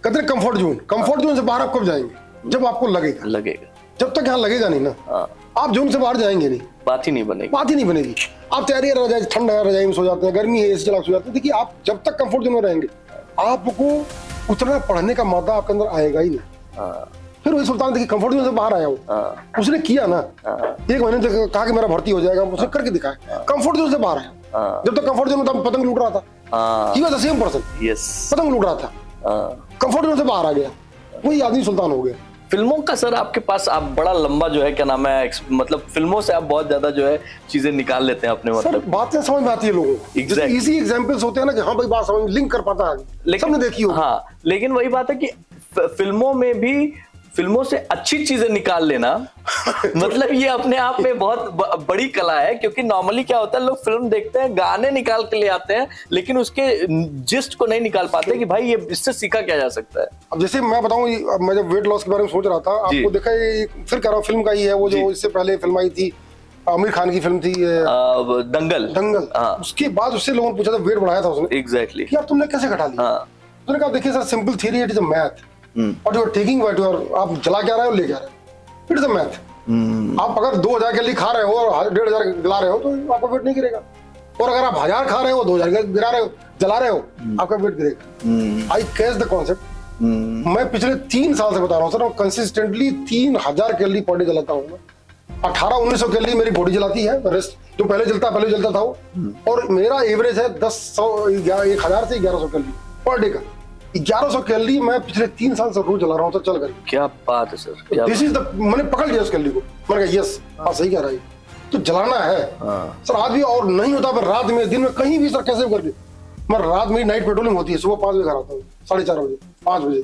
कहते हैं कंफर्ट जोन से बाहर आप कब जाएंगे? जब आपको लगेगा। जब तक यहाँ लगेगा नहीं ना, आप जोन से बाहर जाएंगे नहीं, बात ही नहीं बनेगी। आप तैयारी रजाई, ठंड है रजाई में सो जाते हैं, गर्मी है एसी चला सो जाते हैं। देखिए आप जब तक कंफर्ट जोन में रहेंगे, आपको उतना पढ़ने का मादा आपके अंदर आएगा ही नहीं। फिर वही सुल्तान देखिए कंफर्ट जोन से बाहर आया हूँ, उसने किया ना, 1 महीने तक कहा कि मेरा भर्ती हो जाएगा, उसने करके दिखाया। कंफर्ट जोन से बाहर आया, जब तक कंफर्ट जोन में पतंग लूट रहा था, he was the same person, पतंग लूट रहा था, कंफर्ट जोन से बाहर आ गया, वही आदमी सुल्तान हो गया। फिल्मों का सर आपके पास, आप बड़ा लंबा जो है क्या नाम है, मतलब फिल्मों से आप बहुत ज्यादा जो है चीजें निकाल लेते हैं अपने, मतलब बातें समझ में आती है लोगों को। exactly. इजी एग्जांपल्स होते हैं ना कि हाँ भाई बात समझ में लिंक कर पाता है, सबने देखी हो। हाँ, लेकिन वही बात है कि फिल्मों में भी, फिल्मों से अच्छी चीजें निकाल लेना मतलब ये अपने आप में बहुत बड़ी कला है। क्योंकि नॉर्मली क्या होता है, लोग फिल्म देखते हैं, गाने निकाल के ले आते हैं, लेकिन उसके जिस्ट को नहीं निकाल पाते कि भाई ये इससे सीखा क्या जा सकता है। अब जैसे मैं बताऊं, मैं जब वेट लॉस के बारे में सोच रहा था, आपको देखा, फिर कह रहा हूं फिल्म का ही है वो, जो इससे पहले फिल्म आई थी आमिर खान की फिल्म थी दंगल। दंगल। हाँ। उसके बाद उससे लोगों ने पूछा था, वेट बढ़ाया था उसने एग्जैक्टली। कि यार तुमने कैसे घटा लिया? हाँ। उसने कहा देखिए sir, simple theory, it is a math, और you are taking what you are, आप जला क्या रहे हो, ले क्या रहे हो, इट इज अ मैथ। आप अगर 2000 कैलोरी खा रहे हो और 1500 गिरा रहे हो तो आपका वेट नहीं गिरेगा, और अगर आप 1000 खा रहे हो 2000 गिरा रहे हो, जला रहे हो, आपका वेट गिरेगा। I catch the concept. मैं पिछले 3 साल से बता रहा हूँ sir, consistently 3000 calorie per day जलाता हूँ। 1800-1900 कैलोरी मेरी बॉडी जलाती है, रेस्ट जो पहले जलता था वो, और मेरा एवरेज है 1000 से 1100 कैलोरी पर डे का। 1100 कैलोरी मैं पिछले 3 साल से रोज जला रहा हूँ सर, चल कर। क्या बात है सर, दिस इज द, मैंने पकड़ लिया उस कैलोरी को, मैंने कहा यस, हाँ सही कह रहा है, तो जलाना है सर आज भी। और नहीं होता फिर रात में, दिन में कहीं भी सर, कैसे भी करके मैं, रात में नाइट पेट्रोलिंग होती है, सुबह 5 बजे घर आता हूँ, 4:30 बजे, 5 बजे,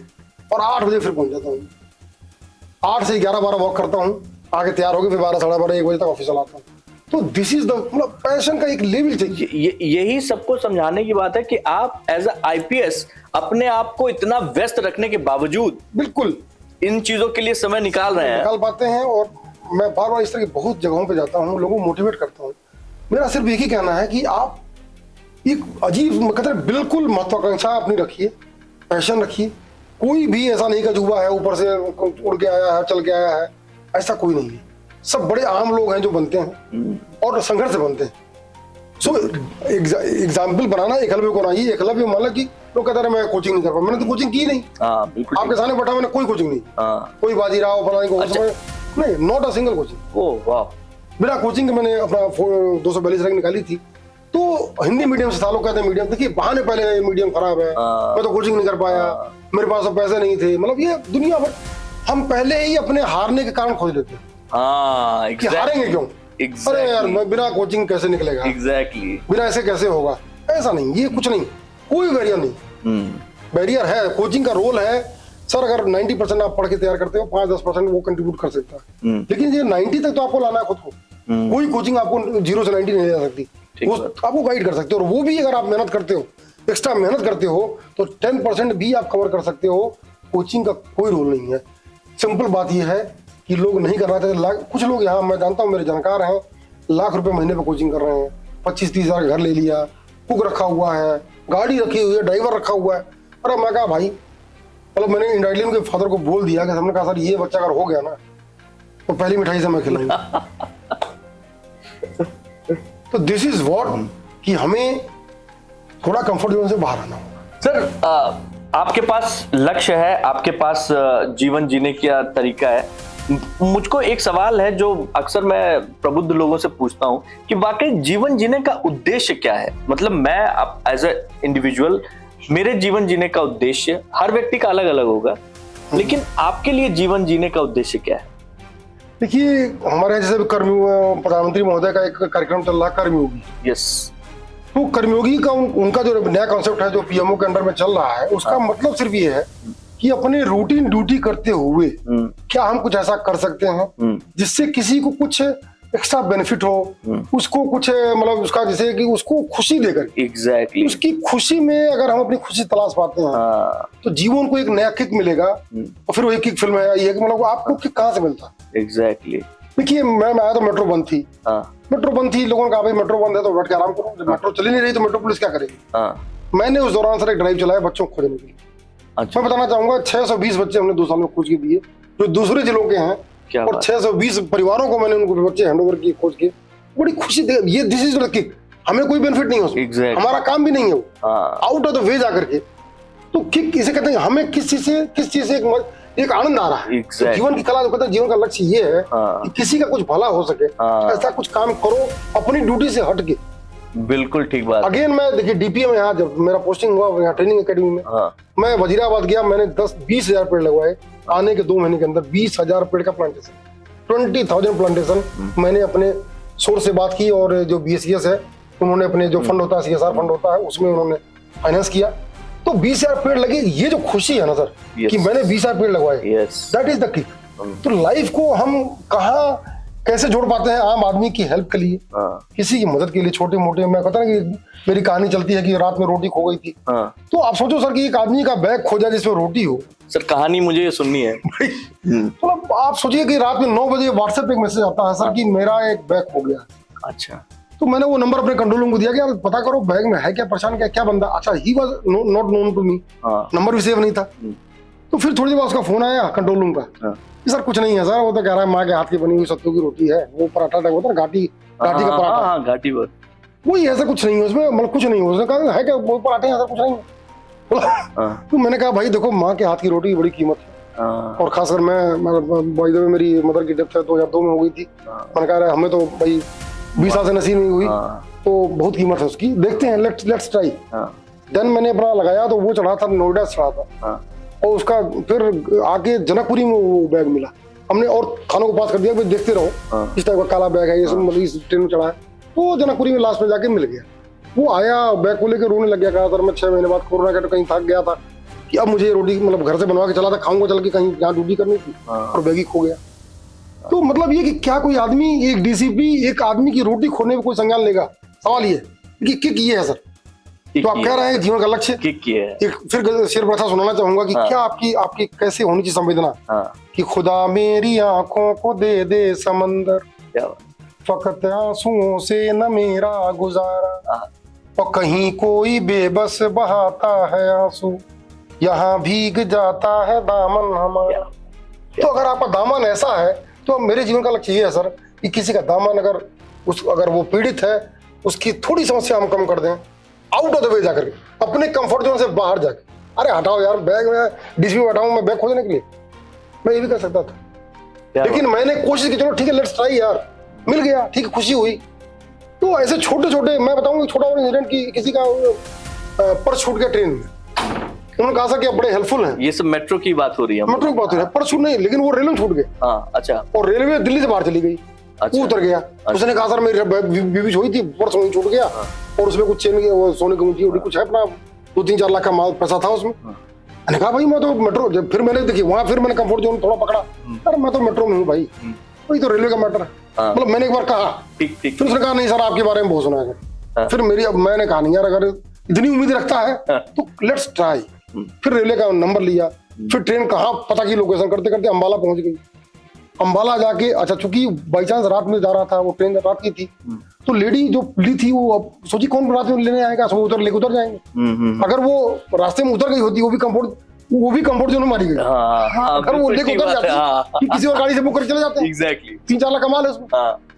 और 8 बजे फिर पहुंच जाता हूँ। 8 से 11-12 वॉक करता हूँ, आगे तैयार होकर फिर 12, 12:30, 1 बजे तक ऑफिस चलाता हूँ। तो दिस इज द, मतलब पैशन का एक लेवल चाहिए। यही सबको समझाने की बात है कि आप एज अ आईपीएस अपने आप को इतना व्यस्त रखने के बावजूद बिल्कुल इन चीजों के लिए समय निकाल रहे हैं, निकाल पाते हैं। और मैं बार बार इस तरह की बहुत जगहों पे जाता हूँ, लोगों को मोटिवेट करता हूँ। मेरा सिर्फ एक ही कहना है कि आप एक अजीब, कहते हैं, बिल्कुल महत्वाकांक्षा अपनी रखिए, पैशन रखिए। कोई भी ऐसा नहीं कजूबा है, ऊपर से उड़ के आया है, चल के आया है, ऐसा कोई नहीं है। सब बड़े आम लोग हैं जो बनते हैं और संघर्ष से बनते हैं। सो एग्जाम्पल बनाना एकलव्य को नहीं, एकलव्य मान लो कि लोग कहते हैं मैं कोचिंग नहीं कर पाया, मैंने तो कोचिंग की नहीं। बिल्कुल आपके सामने बैठा, मैंने कोई कोचिंग नहीं, कोई बाजीराव फलाने को नहीं, नॉट अ सिंगल कोचिंग। ओह वाह। बिना कोचिंग के मैंने अपना 242 रैंक निकाली थी। तो हिंदी मीडियम से था, लोग कहते हैं मीडियम, देखिए बहाने, पहले मीडियम खराब है, मैं तो कोचिंग नहीं कर पाया, मेरे पास तो पैसे नहीं थे, मतलब ये दुनिया भर हम पहले ही अपने हारने के कारण खोज लेते हैं। कि हारेंगे क्यों, अरे यार मैं बिना कोचिंग कैसे निकलेगा, बिना ऐसे कैसे होगा, ऐसा नहीं, ये कुछ नहीं, कोई बैरियर नहीं। बैरियर है, कोचिंग का रोल है सर। अगर 90% आप पढ़ के तैयार करते हो, 5-10% वो कंट्रीब्यूट कर सकता है, लेकिन ये 90 तक तो आपको लाना है खुद को। कोई कोचिंग आपको 0 से 90 नहीं दे सकती, वो आपको गाइड कर सकते हो। और वो भी अगर आप मेहनत करते हो, एक्स्ट्रा मेहनत करते हो, तो 10% भी आप कवर कर सकते हो। कोचिंग का कोई रोल नहीं है। सिंपल बात यह है कि लोग नहीं करना चाहते। कुछ लोग यहाँ, मैं जानता हूँ, मेरे जानकार हैं, लाख रुपए महीने पर कोचिंग कर रहे हैं, 25-30 हजार घर ले लिया, कुक रखा हुआ है, गाड़ी रखी हुई है, ड्राइवर रखा हुआ है। अरे मैं कहा भाई, मतलब मैंने इंडायरेक्टली उनके फादर को बोल दिया कि हमने कहा सर ये बच्चा अगर हो गया ना तो पहली मिठाई से मैं खिलाऊंगा। तो दिस इज व्हाट, कि हमें थोड़ा कंफर्ट जोन से बाहर आना होगा। सर आपके पास लक्ष्य है, आपके पास जीवन जीने का तरीका है। मुझको एक सवाल है जो अक्सर मैं प्रबुद्ध लोगों से पूछता हूं कि वाकई जीवन जीने का उद्देश्य क्या है। मतलब मैं अब एज ए इंडिविजुअल, मेरे जीवन जीने का उद्देश्य हर व्यक्ति का अलग अलग होगा, लेकिन आपके लिए जीवन जीने का उद्देश्य क्या है? देखिए, हमारे जैसे प्रधानमंत्री महोदय का एक कार्यक्रम चल रहा है, कर्मयोगी। यस। तो कर्मयोगी का उनका जो नया कॉन्सेप्ट है, जो पीएमओ के अंडर में चल रहा है, उसका मतलब सिर्फ ये है कि अपने रूटीन ड्यूटी करते हुए क्या हम कुछ ऐसा कर सकते हैं जिससे किसी को कुछ एक्स्ट्रा बेनिफिट हो, उसको कुछ, मतलब उसका जैसे कि उसको खुशी देकर, एग्जैक्टली उसकी खुशी में अगर हम अपनी खुशी तलाश पाते हैं तो जीवन को एक नया किक मिलेगा। और फिर वो एक किक फिल्म है ये, कि मतलब आपको किक कहाँ से मिलता है? एग्जैक्टली। देखिए, मैं आया तो मेट्रो बंद थी, मेट्रो बंद थी, लोगों ने कहा भाई मेट्रो बंद है तो बैठ के आराम करो। जब मेट्रो चली नहीं रही तो मेट्रो पुलिस क्या करेगी? मैंने उस दौरान सर एक ड्राइव चलाया बच्चों को खोजने के लिए। अच्छा। मैं बताना चाहूंगा 620 बच्चे हमने 2 साल में खोज के दिए, जो दूसरे जिलों के हैं, और 620 परिवारों को मैंने उनको बच्चे हैंडओवर किए, खोज के। बड़ी खुशी दे, ये दिस इज द किक। हमें कोई बेनिफिट नहीं है उसमें, हमारा काम भी नहीं है वो, आउट ऑफ द वे जाकर के। तो किक इसे कहते हैं, हमें किस चीज से एक आनंद आ रहा है। जीवन की कला, जो कहते हैं जीवन का लक्ष्य ये है कि किसी का कुछ भला हो सके, ऐसा कुछ काम करो अपनी ड्यूटी से हट के। बिल्कुल ठीक बात। अगेन मैं, देखिए डीपीएम में, यहाँ जब मेरा पोस्टिंग हुआ, यहाँ ट्रेनिंग एकेडमी में, मैं वजीराबाद गया, मैंने 10-20 हजार पेड़ लगवाए। आने के 2 महीने के अंदर 20,000 पेड़ का प्लांटेशन, 20,000 प्लांटेशन मैंने अपने सोर्स से बात की, और जो BSES है उन्होंने अपने जो फंड होता है, CSR फंड होता है, उसमें उन्होंने फाइनेंस किया। तो 20,000 पेड़ लगे। ये जो खुशी है ना सर, कि मैंने 20,000 पेड़ लगवाए, दैट इज द किक। तो लाइफ को हम कहाँ कैसे जोड़ पाते हैं आम आदमी की हेल्प के लिए, किसी की मदद के लिए, छोटे मोटे। मैं कहता ना कि मेरी कहानी चलती है कि रात में रोटी खो गई थी, तो आप सोचो सर कि एक आदमी का बैग खोजा जिसमें रोटी हो, सर कहानी मुझे ये सुननी है। मतलब आप सोचिए कि रात में 9 बजे व्हाट्सएप पे एक मैसेज आता है सर कि मेरा एक बैग खो गया। अच्छा। तो मैंने वो नंबर अपने कंट्रोल रूम को दिया कि यार पता करो बैग में है क्या, परेशान क्या बंदा। अच्छा, he was not known to me, number भी सेव नहीं था। तो फिर थोड़ी देर बाद उसका फोन आया कंट्रोल रूम का कि सर कुछ नहीं है सर, वो तो कह रहा है माँ के हाथ की बनी हुई सत्तू की रोटी है, वो पराठा टाइप होता है घाटी का पराठा, घाटी पर वही ऐसा कुछ नहीं है उसमें, मतलब कुछ नहीं है। उसने कहा है क्या वो पराठे, ऐसा कुछ नहीं है। तो मैंने कहा भाई देखो माँ के हाथ की रोटी की बड़ी कीमत है, और खासकर मैं मेरी मदर की डेथ 2002 में हो गई थी। मैंने कहा हमें तो भाई 20 साल से नसीब नहीं हुई, तो बहुत कीमत है उसकी, देखते हैं, लेट्स ट्राई। देन मैंने अपना लगाया तो वो चढ़ा था, नोएडा चढ़ा था, और उसका फिर आके जनकपुरी में वो बैग मिला। हमने और थानों को पास कर दिया, देखते रहो इस टाइप का काला बैग है, ये सब मतलब इस ट्रेन में चढ़ा है। तो जनकपुरी में लास्ट में जाके मिल गया। वो आया बैग को लेकर रोने लग गया, कहा सर मैं 6 महीने बाद कोरोना के तो कहीं थक गया था कि अब मुझे रोटी मतलब घर से बनवा के चला था, खाऊंगा चल के कहीं जहाँ ड्यूटी करनी थी, और बैग ही खो गया। तो मतलब ये कि क्या कोई आदमी, एक डीसीपी एक आदमी की रोटी खोने में कोई संज्ञान लेगा? सवाल ये कि किक ये है सर। तो आप कह रहे हैं जीवन का लक्ष्य किक ये है। एक फिर शेर प्रथा सुनाना चाहूंगा कि क्या आपकी कैसे होनी चाहिए संवेदना कि खुदा मेरी आंखों को दे दे समंदर, फकत आंसुओं से न मेरा गुजारा, और कहीं कोई बेबस बहाता है आंसू, यहाँ भीग जाता है दामन हमारा। तो अगर आपका दामन ऐसा है तो मेरे जीवन का लक्ष्य ये है सर कि किसी का दामन अगर वो पीड़ित है, उसकी थोड़ी समस्या हम कम कर दें, आउट ऑफ द वे जाकर अपने कंफर्ट जोन से बाहर जाके, अरे हटाओ यार बैग में डीसीपी में हटाऊं मैं बैग खोजने के लिए, मैं ये भी कर सकता था। लेकिन मैंने कोशिश की, चलो ठीक है लेट्स ट्राई यार, मिल गया, ठीक है, खुशी हुई। तो ऐसे छोटे छोटे, मैं बताऊंगा छोटा और इंसिडेंट की, किसी का पर्स छूट गया ट्रेन में, उन्होंने कहा सर कि आप बड़े हेल्पफुल हैं। ये सब मेट्रो की बात हो रही है। मेट्रो की बात हो रही है, पर्स छूट नहीं, लेकिन वो रेलवे छूट गए। अच्छा। और रेलवे दिल्ली से बाहर चली गई। अच्छा। वो उतर गया। उसने कहा सर मेरी बीवी सोई थी, पर्स वहीं छूट गया, और उसमें कुछ चेन वो सोने की ऊँची कुछ है, अपना 2-3-4 लाख का माल पैसा था उसमें। मैंने कहा भाई मैं तो मेट्रो, फिर मैंने देखी वहां, फिर मैंने कंफर्ट जोन थोड़ा पकड़ा, अरे मैं तो मेट्रो में हूँ भाई, वही तो रेलवे का मैटर है। मतलब मैंने एक बार कहा, फिर उसने कहा नहीं सर आपके बारे में बहुत सुना है। फिर मैंने कहा नहीं यार, अगर इतनी उम्मीद रखता है तो लेट्स ट्राई। फिर रेलवे का नंबर लिया, फिर ट्रेन कहाँ पता की लोकेशन करते करते अम्बाला पहुंच गई। अम्बाला जाके, अच्छा चूंकि बाई चांस रात में जा रहा था, वो ट्रेन रात की थी, तो लेडी जो ली थी वो अब सोची कौन रात में लेने आएगा, सब उतर जाएंगे। अगर वो रास्ते में उतर गई होती, वो भी कंफर्ट जोन में मारी गई। अगर वो लेकर उतर जाती कि किसी और गाड़ी से बुक कर चले जाते हैं, एग्जैक्टली 3-4 लाख कमा ले उसमें,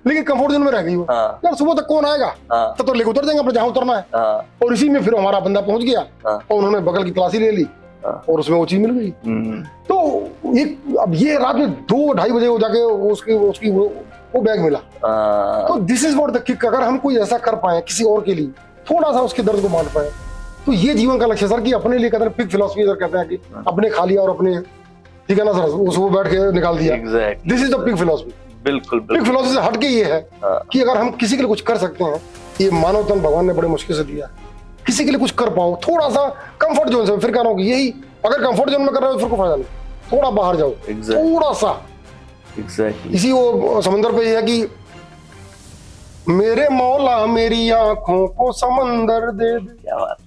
लेकिन कंफर्ट जोन में रह गई वो। यार सुबह तक कौन आएगा, तब तो लेकर उतर जाएंगे अपने जहां उतरना है। और इसी में फिर हमारा बंदा पहुंच गया, और उन्होंने बगल की तलाशी ले ली, और उसमें वो चीज मिल गई। तो अब ये रात में 2-2:30 बजे हो जाके उसकी वो बैग मिला। तो this is what the kick. अगर हम कोई ऐसा कर पाए किसी और के लिए, थोड़ा सा उसके दर्द को बांट पाए, तो ये जीवन का लक्ष्य सर कि अपने लिए कहते हैं पिग फिलॉसफी सर, कहते हैं कि अपने खा लिया और अपने, ठीक है ना सर, उसको बैठ के निकाल दिया। This is the pig philosophy. बिल्कुल पिग फिलॉसफी से हटके ये है कि अगर हम किसी के लिए कुछ कर सकते हैं, ये मानव तन भगवान ने बड़े मुश्किल से दिया, किसी के लिए कुछ कर पाओ थोड़ा सा कंफर्ट जोन से। फिर कह रहा हूँ यही, अगर कंफर्ट जोन में कर रहे हो फिर कोई फायदा नहीं, थोड़ा बाहर जाओ, थोड़ा सा। इसी वो समंदर पे है कि मेरे मौला मेरी आंखों को समंदर दे दे, क्या बात,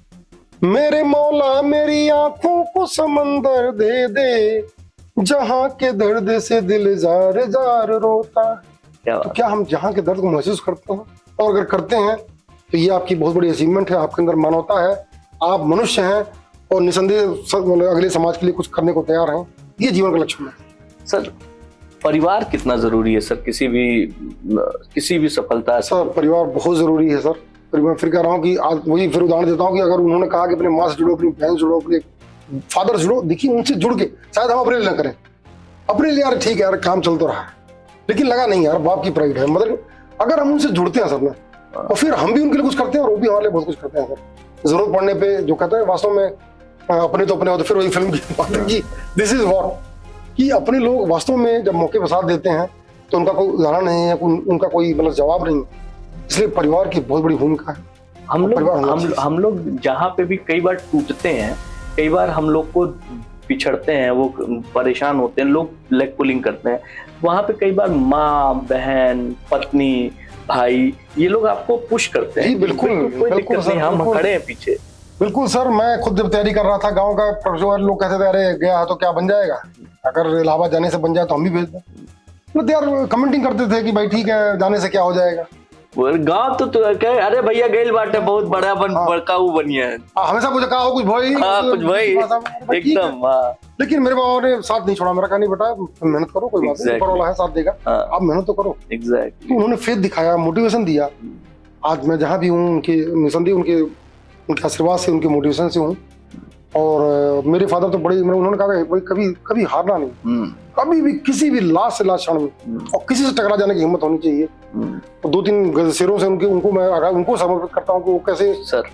मेरे मौला मेरी आंखों को समंदर दे दे, जहां के दर्द से दिल जार जार रोता। तो क्या हम जहां के दर्द को महसूस करते हैं? और अगर करते हैं तो ये आपकी बहुत बड़ी अचीवमेंट है, आपके अंदर मानवता है, आप मनुष्य हैं, और निसंदेह अगले समाज के लिए कुछ करने को तैयार हैं। ये जीवन का लक्ष्य है सर। परिवार कितना जरूरी है सर किसी भी सफलता? सर परिवार बहुत जरूरी है सर। मैं फिर कह रहा हूँ कि आज वही फिर उदाहरण देता हूँ कि अगर उन्होंने कहा कि अपने माँ से जुड़ो, अपनी बहन से जुड़ो, अपने फादर से जुड़ो, देखिए उनसे जुड़ के शायद हम अपने लिए ना करें, अपने लिए यार ठीक है यार काम चल तो रहा है, लेकिन लगा नहीं यार बाप की प्राइड है। मतलब अगर हम उनसे जुड़ते हैं सर ना, और फिर हम भी उनके लिए कुछ करते हैं और वो भी हमारे लिए बहुत कुछ करते हैं सर। जरूरत पड़ने पे जो कहते हैं वास्तव में अपने तो अपने होते, फिर वही फिल्म की बात है कि दिस इज व्हाट, कि अपने लोग वास्तव में जब मौके पर साथ देते हैं तो उनका कोई उदाहरण नहीं है, उनका कोई मतलब जवाब नहीं है। इसलिए परिवार की बहुत बड़ी भूमिका है। हम लोग जहाँ पे भी कई बार टूटते हैं, कई बार हम लोग को पिछड़ते हैं, वो परेशान होते हैं, लोग लेग पुलिंग करते हैं, वहाँ पे कई बार माँ, बहन, पत्नी, भाई, ये लोग आपको पुश करते हैं। बिल्कुल, कोई दिक्कत नहीं, हम खड़े हैं पीछे। बिल्कुल सर, मैं खुद जब तैयारी कर रहा था गांव का प्रोफेसर, लोग कहते थे अरे गया है तो क्या बन जाएगा, अगर इलाहाबाद जाने से बन जाए तो हम भी भेज दें। मतलब यार कमेंटिंग करते थे कि भाई ठीक है, जाने से क्या हो जाएगा। गाँव तो कहे अरे भैया गेल बाटे बहुत बड़ा बड़का वो बनिया है। हमेशा मुझे कहा हो कुछ भाई, कुछ भाई एकदम। लेकिन मेरे बाबा ने साथ नहीं छोड़ा, मेरा कहा नहीं बेटा मेहनत करो, कोई बात नहीं, ऊपर वाला है साथ देगा, आप मेहनत तो करो। एग्जैक्टली। तो उन्होंने फेथ दिखाया, मोटिवेशन दिया। आज मैं जहाँ भी हूँ उनके मिशन दी, उनके आशीर्वाद से, उनके मोटिवेशन से हूँ। और मेरे फादर तो बड़े, उन्होंने कहा भाई कभी कभी हारना नहीं, कभी भी किसी भी लास्ट से लास्ट क्षण में, और किसी से टकरा जाने की हिम्मत होनी चाहिए। तो 2-3 शेरों से उनको मैं उनको समर्पित करता हूँ कि वो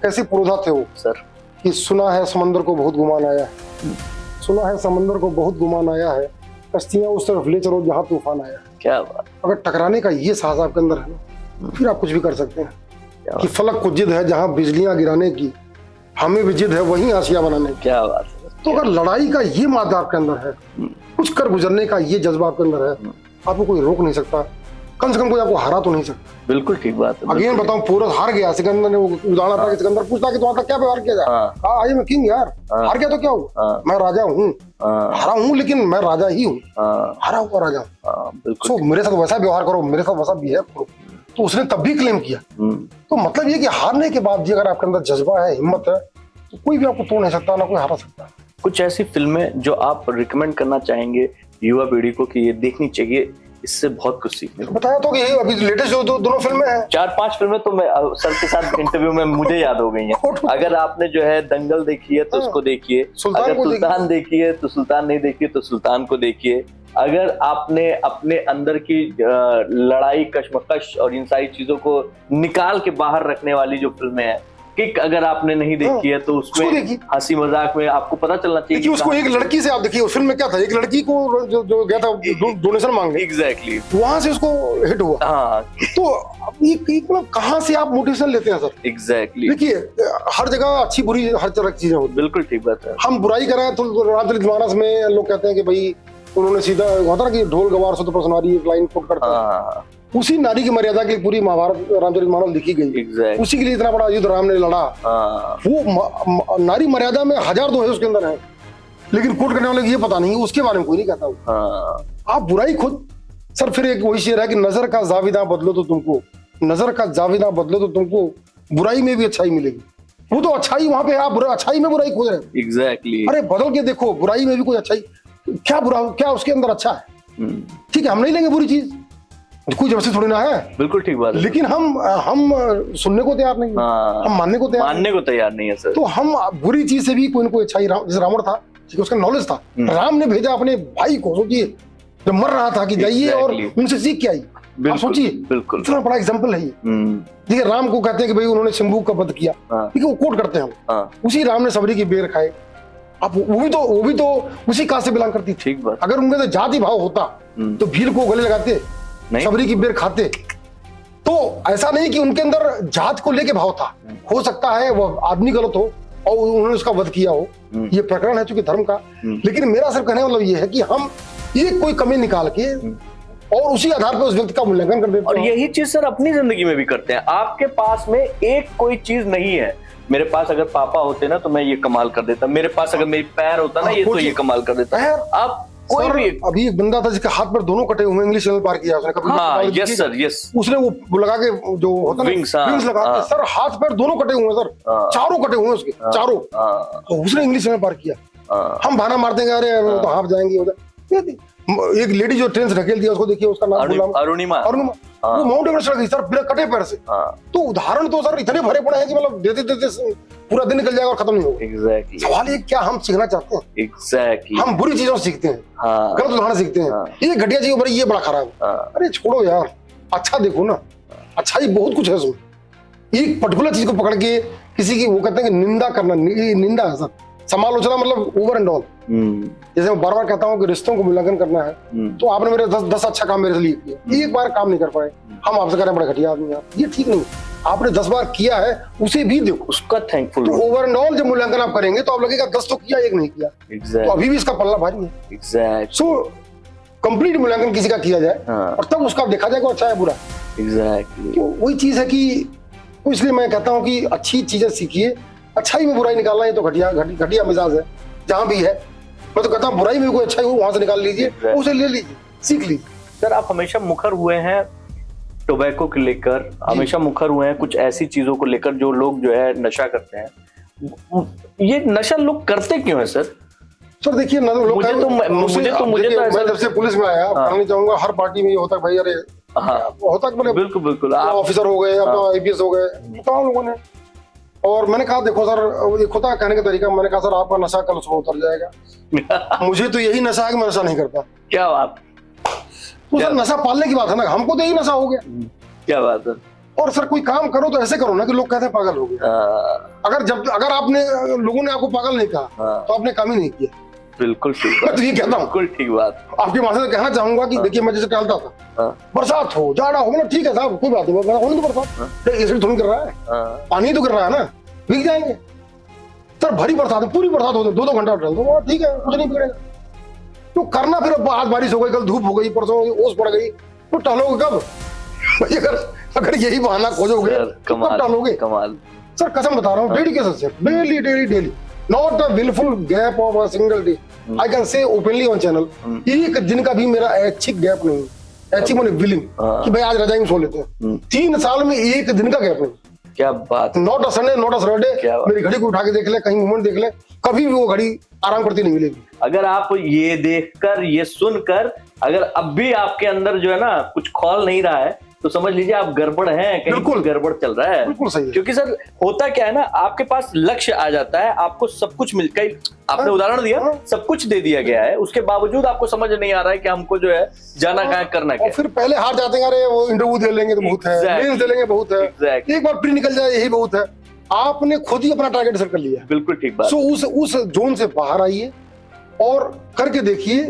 कैसे पुरोधा थे वो सर। कि सुना है समंदर को बहुत गुमान आया है, सुना है समंदर को बहुत गुमान आया है, कश्तियां उस तरफ ले चलो जहाँ तूफान आया है। क्या बात। अगर टकराने का ये साहस आपके अंदर है ना, फिर आप कुछ भी कर सकते हैं। कि फलक को जिद है जहाँ बिजलियां गिराने की, हमें भी जिद है वहीं आशिया बनाने की। क्या बात है। तो अगर लड़ाई का ये मादा आपके अंदर है, कुछ कर गुजरने का ये जज्बा आपके अंदर है, आपको कोई रोक नहीं सकता, कम से कम कोई आपको हरा तो नहीं सकता। बिल्कुल ठीक बात है। अगेन बताऊं, पोरस हार गया, सिकंदर ने उदाहरण था कि सिकंदर पूछता कि तुम्हारा क्या व्यवहार किया जाए, आई एम किंग यार, हार गया तो क्या हुआ, मैं राजा हूँ, हारा हूँ लेकिन मैं राजा ही हूँ, हारा हुआ राजा हूँ। तो मेरे साथ वैसा व्यवहार करो, मेरे साथ वैसा बिहेव करो। तो उसने तब भी क्लेम किया। तो मतलब ये कि हारने के बाद भी अगर आपके अंदर जज्बा है, हिम्मत है, तो कोई भी आपको तोड़ नहीं सकता, ना कोई हरा सकता। कुछ ऐसी फिल्में जो आप रिकमेंड करना चाहेंगे युवा पीढ़ी को कि ये देखनी चाहिए, इससे बहुत कुछ सीखने को। बताया तो कि अभी लेटेस्ट जो दोनों फिल्में हैं, 4-5 फिल्में तो मैं सर के साथ इंटरव्यू में मुझे याद हो गई हैं। अगर आपने जो है दंगल देखी है तो उसको देखिए, अगर सुल्तान देखी है तो सुल्तान नहीं देखी तो सुल्तान को देखिए। अगर आपने अपने अंदर की लड़ाई, कश्मकश और इन सारी चीजों को निकाल के बाहर रखने वाली जो फिल्में हैं, किक अगर आपने नहीं देखी है तो उसमें हंसी मजाक में आपको पता चलना चाहिए कि उसको एक लड़की से आप देखिए, उस फिल्म में क्या था, एक लड़की को जो गया था डोनेशन मांगने, एग्जैक्टली वहां से उसको हिट हुआ। हाँ। तो ये मतलब कहाँ से आप मोटिवेशन लेते हैं सर? एग्जैक्टली। देखिए हर जगह अच्छी बुरी हर तरह की चीजें होती। बिल्कुल ठीक बात है। हम बुराई करें तो रामचरितमानस में लोग कहते हैं कि भाई उन्होंने सीधा होता ना कि ढोल गवार सो तो नारी, एक लाइन कोट करता है, उसी नारी की मर्यादा के लिए पूरी महाभारत रामचरितमानस लिखी गई। उसी के लिए इतना बड़ा युद्ध राम ने लड़ा। वो नारी मर्यादा में 1000 दोहे उसके अंदर है, लेकिन कोट करने वाले को ये पता नहीं, उसके बारे में कोई नहीं कहता। आप बुराई खुद सर, फिर एक वही शेर है कि नजर का जाविदा बदलो तो तुमको, नजर का जाविदा बदलो तो तुमको बुराई में भी अच्छाई मिलेगी। वो तो अच्छाई वहां पे, आप अच्छाई में बुराई खोज रहे हैं। एग्जैक्टली। अरे बदल के देखो, बुराई में भी कोई अच्छाई, क्या बुरा, क्या उसके अंदर अच्छा है। ठीक है, हम नहीं लेंगे बुरी चीज, कोई जबरदस्ती थोड़ी ना है। बिल्कुल ठीक बात है। लेकिन हम सुनने को तैयार नहीं है, हम मानने को तैयार नहीं है सर। तो हम बुरी चीज से भी कोई ना कोई अच्छाई, जैसे रावण था, ठीक है, उसका नॉलेज था, राम ने भेजा अपने भाई को, सोचिए जब मर रहा था कि जाइए और उनसे सीख के आई। आप सोचिए, बिल्कुल इतना बड़ा एग्जाम्पल है ये। देखिए राम को कहते हैं कि भाई उन्होंने शंभू का वध किया, ठीक है, वो कोट करते हैं, उसी राम ने सबरी की बेर खाए। अब वो भी तो उसी कास्ट से बिलोंग करती थी। ठीक बात। अगर उनके तो जाति भाव होता तो भील को गले लगाते, सबरी की बेर खाते। तो ऐसा नहीं कि उनके अंदर जात को लेके भाव था, हो सकता है वो आदमी गलत हो और उन्होंने उसका वध किया हो, ये प्रकरण है चूंकि धर्म का। लेकिन मेरा सिर्फ कहने मतलब ये है कि हम एक कोई कमी निकाल के और उसी आधार पर उस व्यक्ति का मूल्यांकन कर देते हैं। और यही चीज सर अपनी जिंदगी में भी करते हैं। आपके पास में एक कोई चीज नहीं है, मेरे पास अगर पापा होते ना तो मैं ये कमाल कर देता, मेरे पास अगर मेरी पैर होता ना ये तो ये कमाल कर देता। आप कोई भी, अभी एक बंदा था जिसके हाथ पर दोनों कटे हुए, इंग्लिश चैनल पार किया उसने कभी। हाँ, यस सर, यस। उसने वो लगा के जो होता है विंग्स लगा के, सर हाथ पैर दोनों कटे हुए सर, चारों कटे हुए उसके, चारों। तो उसने इंग्लिश चैनल पार किया। हम बहाना मारते हैं अरे तो हाफ जाएंगे उधर। एक लेडी जो ट्रेन से ढकेल दिया उसको देखिए, उसका नाम अरुणिमा। वो माउंट एवरेस्ट लगी सर बिना कटे पैर से। तो उदाहरण तो सर इतने भरे पड़े हैं कि मतलब देते देते पूरा दिन निकल जाएगा और खत्म नहीं होगा। एग्जैक्टली। सवाल ये क्या हम सीखना चाहते हैं? एग्जैक्टली। हम बुरी चीजों से सीखते हैं, गलत उदाहरण सीखते हैं। ये घटिया चीज ये बड़ा खराब। अरे छोड़ो यार, अच्छा देखो ना, अच्छाई बहुत कुछ है उसमें। एक पर्टिकुलर चीज को पकड़ के किसी की, वो कहते हैं कि निंदा करना, निंदा है सर, समालोचना मतलब ओवर एंड ऑल। जैसे मैं बार बार कहता हूँ कि रिश्तों को मूल्यांकन करना है, तो आपने मेरे 10 अच्छा काम मेरे लिए किया, एक बार काम नहीं कर पाए, हम आपसे कह रहे हैं बड़े घटिया आदमी, ये ठीक नहीं। आपने 10 बार किया है, उसे भी देखो, उसका थैंकफुल। तो ओवर एंड ऑल जब मूल्यांकन आप करेंगे तो आप लगेगा 10 तो किया, एक नहीं किया। तो अभी भी इसका पल्ला भारी है। एग्जैक्ट। सो कंप्लीट मूल्यांकन किसी का किया जाए और तब उसका देखा जाएगा अच्छा है बुरा। एग्जैक्टली। तो वही चीज है कि, तो इसलिए मैं कहता हूँ कि अच्छी चीजें सीखिए, अच्छाई में बुराई निकालना ये तो घटिया घटिया मिजाज है जहां भी है। मैं तो कहता हूँ बुराई में कोई अच्छाई हो वहां से निकाल लीजिए, उसे ले लीजिए, सीख लीजिए। सर आप हमेशा मुखर हुए हैं टोबैको को लेकर, हमेशा मुखर हुए हैं कुछ ऐसी चीजों को लेकर जो लोग जो है नशा करते हैं। ये नशा लोग करते क्यों है सर? सर देखिए ना, लोग मुझे तो मैं जब से पुलिस में आया, कहना चाहूंगा हर पार्टी में ये होता है भाई, अरे होता है, बिल्कुल बिल्कुल, ऑफिसर हो गए, अपना आईपीएस हो गए, बताओ लोगों ने। और मैंने कहा देखो सर, एक होता है कहने का तरीका, मैंने कहा सर आपका नशा कल सुबह उतर जाएगा। मुझे तो यही नशा है कि मैं नशा नहीं करता। क्या बात, तो सर नशा पालने की बात है ना, हमको तो यही नशा हो गया। क्या बात है। और सर कोई काम करो तो ऐसे करो ना कि लोग कहते हैं पागल हो गए। अगर आपने लोगों ने आपको पागल नहीं कहा तो आपने काम ही नहीं किया। बिल्कुल ठीक बात, तो ये कहता हूँ, बिल्कुल ठीक बात। आपके माध्यम से कहना चाहूंगा कि देखिए मैं जैसे टहलता था, बरसात हो जाड़ा हो, मतलब ठीक है साहब कोई बात नहीं, होने तो बरसात, इसलिए थोड़ी कर रहा है, पानी तो कर रहा है ना, भीग जाएंगे। सर भरी बरसात है, पूरी बरसात होती है, 2-2 घंटा टहल दो, ठीक है कुछ नहीं बिगड़ेगा। तो करना फिर आज बारिश हो गई, कल धूप हो गई, परसों ओस पड़ गई, तो टहलोगे कब भाई? अगर यही बहाना खोजोगे कब टहलोगे? कमाल सर कसम बता रहा हूँ, डेडिकेशन से daily not a wilful gap of a single day, I can say openly on channel, एक दिन का भी मेरा ऐच्छिक गैप नहीं, ऐच्छिक माने विलिंग कि भाई आज रजाई में सो लेते हैं, 3 साल में एक दिन का गैप नहीं। क्या बात, not a Sunday not a Saturday, मेरी घड़ी को उठा के देख ले, कहीं मूवमेंट देख ले, कभी भी वो घड़ी आराम करती नहीं मिलेगी। अगर आप ये देखकर ये सुनकर अगर अब भी आपके अंदर जो है ना कुछ खौल नहीं रहा है तो समझ लीजिए आप गड़बड़ हैं, कहीं कुछ गड़बड़ चल रहा है। बिल्कुल सही है। क्योंकि सर होता क्या है ना, आपके पास लक्ष्य आ जाता है, आपको सब कुछ मिल गई, आपने उदाहरण दिया, सब कुछ दे दिया गया है, उसके बावजूद आपको समझ नहीं आ रहा है कि हमको जो है जाना कहाँ, करना क्या। फिर पहले हार जाते हैं, अरे वो इंटरव्यू दे लेंगे तो बहुत है, मेंस दे लेंगे बहुत है, एक बार प्री निकल जाए यही बहुत है। आपने खुद ही अपना टारगेट सेट कर लिया। बिल्कुल ठीक बात। सो उस जोन से बाहर आइए और करके देखिए,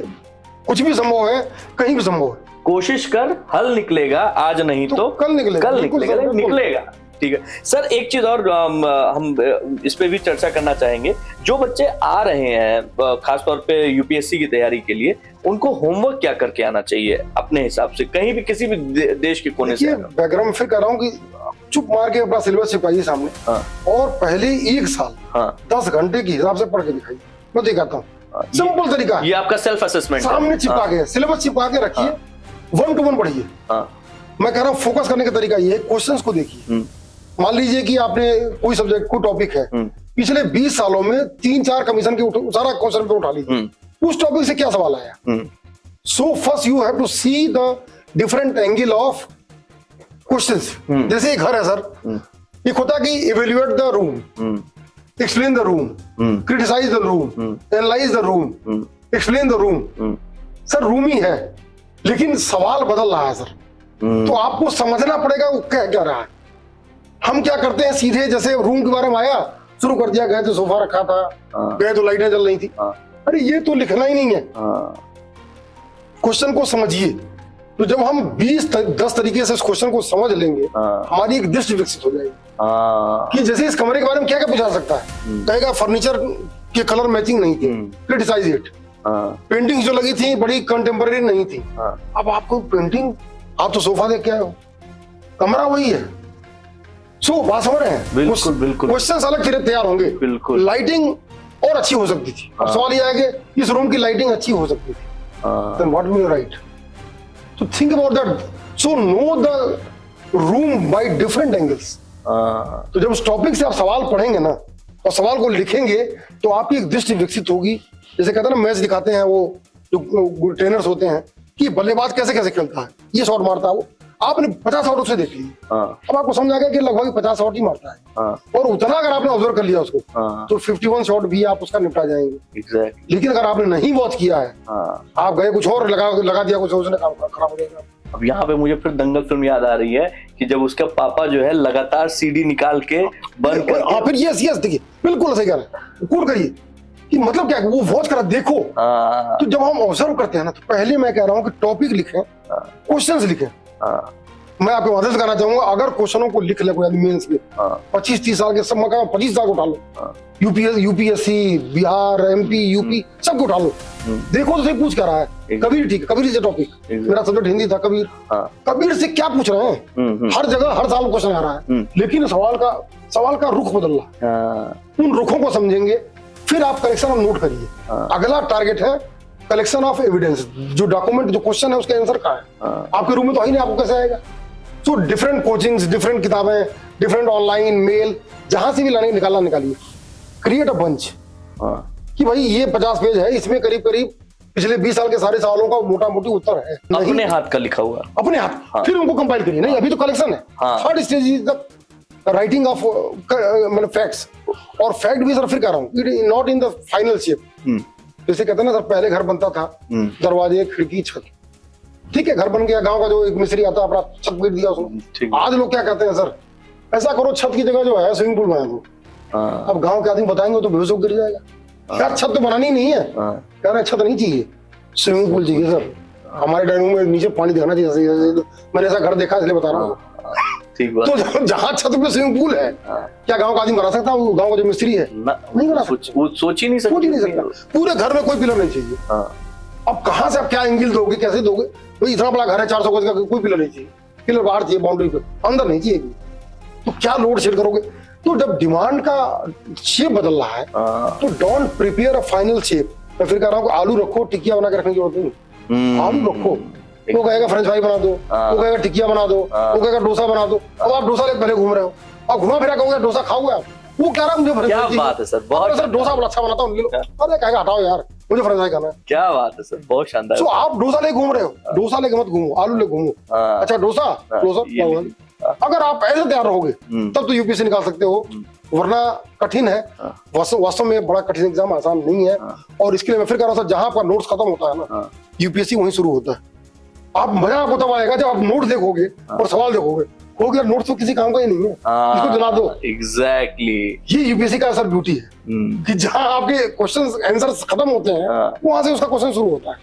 कुछ भी संभव है, कहीं भी संभव है। कोशिश कर, हल निकलेगा, आज नहीं तो कल निकलेगा, निकलेगा। ठीक है सर, एक चीज और हम इस पे भी चर्चा करना चाहेंगे। जो बच्चे आ रहे हैं खासतौर पे यूपीएससी की तैयारी के लिए, उनको होमवर्क क्या करके आना चाहिए अपने हिसाब से, कहीं भी किसी भी देश के कोने से? बैकग्राउंड फिर कर रहा हूँ कि चुप मार के अपना सिलेबस छिपाइए सामने, और पहले 1 साल 10 घंटे के हिसाब से पढ़ के दिखाइए। मैं तो कहता हूँ सिंपल तरीका, ये आपका सेल्फ असेसमेंट सामने छिपा के सिलेबस छिपा के रखिए, 1 to 1 पढ़िए। मैं कह रहा हूँ फोकस करने का तरीका ये है, क्वेश्चंस को देखिए। मान लीजिए कि आपने कोई सब्जेक्ट कोई टॉपिक है, पिछले 20 सालों में 3-4 कमीशन के सारा क्वेश्चन पे उठा लीजिए, उस टॉपिक से क्या सवाल आया। So first you have to see the different angle of questions. जैसे एक घर है सर, एक होता है कि evaluate the room, explain the room, criticise the room, analyse the room, explain the room. Sir room ही है लेकिन सवाल बदल रहा है सर, तो आपको समझना पड़ेगा वो कह क्या रहा है। हम क्या करते हैं, सीधे जैसे रूम के बारे में आया शुरू कर दिया, गए तो सोफा रखा था, गए तो लाइटें जल रही थी। अरे ये तो लिखना ही नहीं है, क्वेश्चन को समझिए। तो जब हम 10 तरीके से इस क्वेश्चन को समझ लेंगे, हमारी एक दृष्टि विकसित हो जाएगी कि जैसे इस कमरे के बारे में क्या क्या पूछा सकता है। कहेगा फर्नीचर के कलर मैचिंग नहीं थी, क्रिटिसाइज इट। पेंटिंग जो लगी थी बड़ी कंटेम्पररी नहीं थी। अब आपको पेंटिंग, आप तो सोफा देख के आए हो, कमरा वही है। सो बात समझ रहे हैं? बिल्कुल बिल्कुल। क्वेश्चन अलग तेरे तैयार होंगे। बिल्कुल। लाइटिंग और अच्छी हो सकती थी। अब सवाल ये है कि इस रूम की लाइटिंग अच्छी हो सकती थी। Then what will you write? So think about that. So know the room by different angles. तो जब उस टॉपिक से आप सवाल पढ़ेंगे ना और सवाल को लिखेंगे तो आपकी एक दृष्टि विकसित होगी। जैसे कहते हैं ना, मैच दिखाते हैं वो जो ट्रेनर्स होते हैं कि बल्लेबाज कैसे कैसे खेलता है, ये शॉट मारता है वो, आपने 50 शॉट उससे देख लिए, अब आपको समझ आ गया कि लगभग 50 शॉट ही मारता है। और उतना अगर आपने ऑब्जर्व कर लिया उसको तो 51 शॉट भी आप उसका निपटा जाएंगे। Exactly. लेकिन अगर आपने नहीं वॉच किया है, आप गए कुछ और लगा दिया कुछ, उसने काम खराब हो जाएगा। अब यहाँ पे मुझे फिर दंगल फिल्म याद आ रही है कि जब उसका पापा जो है लगातार सीडी निकाल के बंद कर, फिर यस देखिए बिल्कुल सही कह रहे हैं, कूल करिए कि मतलब क्या है, वो वॉच करा देखो। तो जब हम ऑब्जर्व करते हैं ना, तो पहले मैं कह रहा हूँ कि टॉपिक लिखें, क्वेश्चंस लिखें, मैं आपको वादे कहना चाहूंगा, अगर क्वेश्चनों को लिख ले कोई आदमी मेंस के, 25-30 साल के, सब मैं 25 साल को उठा लो, यूपीएससी, बिहार, एमपी, यूपी, सबको उठा लो, देखो तो सही पूछ क्या रहा है। कबीर, ठीक है, कबीर से टॉपिक, मेरा सब्जेक्ट हिंदी था, कबीर, कबीर से क्या पूछ रहे हैं, हर जगह हर साल क्वेश्चन आ रहा है, लेकिन सवाल का रुख बदल रहा है। उन रुखों को समझेंगे, फिर आप कलेक्शन ऑफ नोट करिए। अगला टारगेट है कलेक्शन ऑफ एविडेंस, जो डॉक्यूमेंट, जो क्वेश्चन है उसके आंसर कहाँ है, आपके रूम में तो ही नहीं, आपको कैसे आएगा। तो डिफरेंट कोचिंग्स, डिफरेंट किताबें, डिफरेंट ऑनलाइन मेल, जहां से भी लाने निकालिए, क्रिएट अ बंच कि भाई ये 50 पेज है, इसमें करीब करीब पिछले 20 साल के सारे सवालों का मोटा मोटी उत्तर है, अपने हाथ का लिखा हुआ, अपने हाथ। फिर उनको कंपाइल करिए। नहीं, अभी तो कलेक्शन है। Third stage is the writing of मतलब फैक्ट्स, और फैक्ट भी सर फिर कह रहा हूँ, it is not in the final shape. जैसे कहते हैं ना सर, पहले घर बनता था, दरवाजे, खिड़की, छत, ठीक है, घर बन गया, गांव का जो एक मिस्त्री आता है, अपना छत पीट दिया उसने। आज लोग क्या कहते हैं सर, ऐसा करो छत की जगह जो है स्विमिंग पूल बना दो। अब गांव के आदमी बताएंगे तो बेहोश होकर गिर जाएगा, यार छत तो बनानी नहीं है, कह रहे छत नहीं चाहिए, स्विमिंग पूल चाहिए सर। हमारे डाइनिंग में नीचे पानी दिखाना चाहिए, मैंने ऐसा घर देखा इसलिए बता रहा हूँ। तो जहाँ छत पे स्विमिंग पूल है, क्या गांव का आदमी बना सकता है? गांव का जो मिस्त्री है नहीं बना सकता, सोच ही नहीं सकता। पूरे घर में कोई पिलर नहीं चाहिए। अब कहाँ से आप क्या एंगल दोगे, कैसे दोगे? भाई इतना बड़ा घर है, 400 गज का, कोई पिलर नहीं चाहिए, पिलर बाहर चाहिए, बाउंड्री पे, अंदर नहीं चाहिए। तो क्या लोड शेड करोगे? तो जब डिमांड का शेप बदल रहा है तो don't prepare a final shape. मैं फिर कह रहा हूँ आलू रखो, टिकिया बना के रखने की जरूरत नहीं। आलू रखो, वो कहेगा फ्रेंच फ्राई बना दो, वो कहेगा टिकिया बना दो, वो कहेगा डोसा बना दो। अब आप डोसा लेके पहले घूम रहे हो, आप घुमा फिरा कहोगे डोसा खाओगे आप, वो कह रहा है मुझे फ्रेंच फ्राई। क्या बात है सर, बहुत सर डोसा बड़ा अच्छा बनाता हूँ, अरे कहेगा हटाओ यार, मुझे फ्रेंच फ्राई खाना है। क्या बात है सर, बहुत शानदार। तो आप डोसा लेके घूम रहे हो, डोसा लेके मत घूमो, आलू लेके घूमो। अच्छा डोसा, अगर आप ऐसे तैयार रहोगे तब तो यूपीएससी निकाल सकते हो, वरना कठिन है। वास्तव में बड़ा कठिन एग्जाम, आसान नहीं है। और इसके लिए मैं फिर कह रहा हूँ सर, जहां आपका नोट्स खत्म होता है ना, यूपीएससी वहीं शुरू होता है। आप मजा आपको तब आएगा जब आप नोट्स देखोगे और सवाल देखोगे, कहोगे यार नोट्स तो किसी काम का ही नहीं है, इसको जला दो। एग्जैक्टली, ये यूपीएससी का सर ब्यूटी है कि जहां आपके क्वेश्चंस आंसर्स खत्म होते हैं वहां से उसका क्वेश्चन शुरू होता है।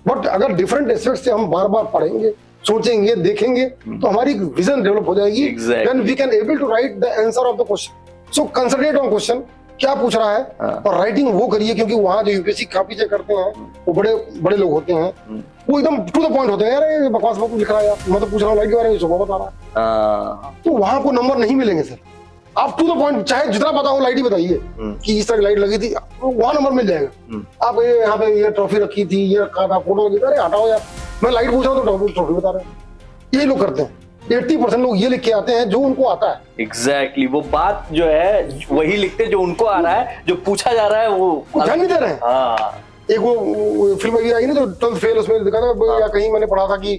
बट अगर डिफरेंट एस्पेक्ट से हम बार बार पढ़ेंगे, सोचेंगे, देखेंगे, तो हमारी विजन डेवलप हो जाएगी। Then we can able to write the answer of the question. So concentrate on question, क्या पूछ रहा है, और राइटिंग वो करिए, क्योंकि वहां जो यूपीएससी कॉपी चेक करते हैं वो बड़े बड़े लोग होते हैं, वो एकदम टू द पॉइंट होते हैं। यार ये बकवास बुक लिख रहा है, मैं तो पूछ रहा हूँ लाइट के बारे में, सुबह बता रहा है, तो वहां को नंबर नहीं मिलेंगे सर। आप टू द पॉइंट, चाहे जितना पता हो लाइट ही बताइए कि इस तरह की लाइट लगी थी, वहां नंबर मिल जाएगा। आप यहाँ पे ये ट्रॉफी रखी थी, ये रखा था, फोटो लगी, अरे हटाओ यार, मैं लाइट पूछ रहा हूँ तो ट्रॉफी बता रहे हैं। यही लोग करते हैं। 80% लोग ये लिख के आते हैं जो उनको आता है। एग्जैक्टली, वो बात जो है वही लिखते जो उनको आ रहा है, जो पूछा जा रहा है वो ध्यान नहीं दे रहे हैं। एक वो फिल्म अभी आई ना जो 12th फेल, उसमें दिखा था, या कहीं मैंने पढ़ा था कि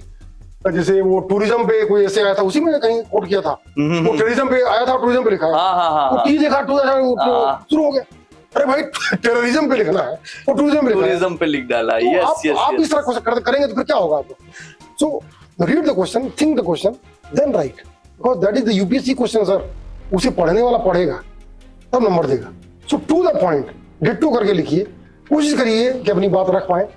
जैसे वो टूरिज्म पे कोई ऐसे आया था, उसी में कहीं कोट किया था, वो टूरिज्म पे आया था, टूरिज्म पे लिखा है, वो टी देखा शुरू हो गया। अरे भाई टेररिज्म पे लिखना है, वो टूरिज्म पे लिख डाला। आप इस तरह करेंगे तो फिर क्या होगा आपको? सो read the question, think the question, then write, because that is the UPSC question sir। उसे पढ़ने वाला पढ़ेगा तब नंबर देगा। So to the point, ditto करके लिखिए, कोशिश करिए कि अपनी बात रख पाए,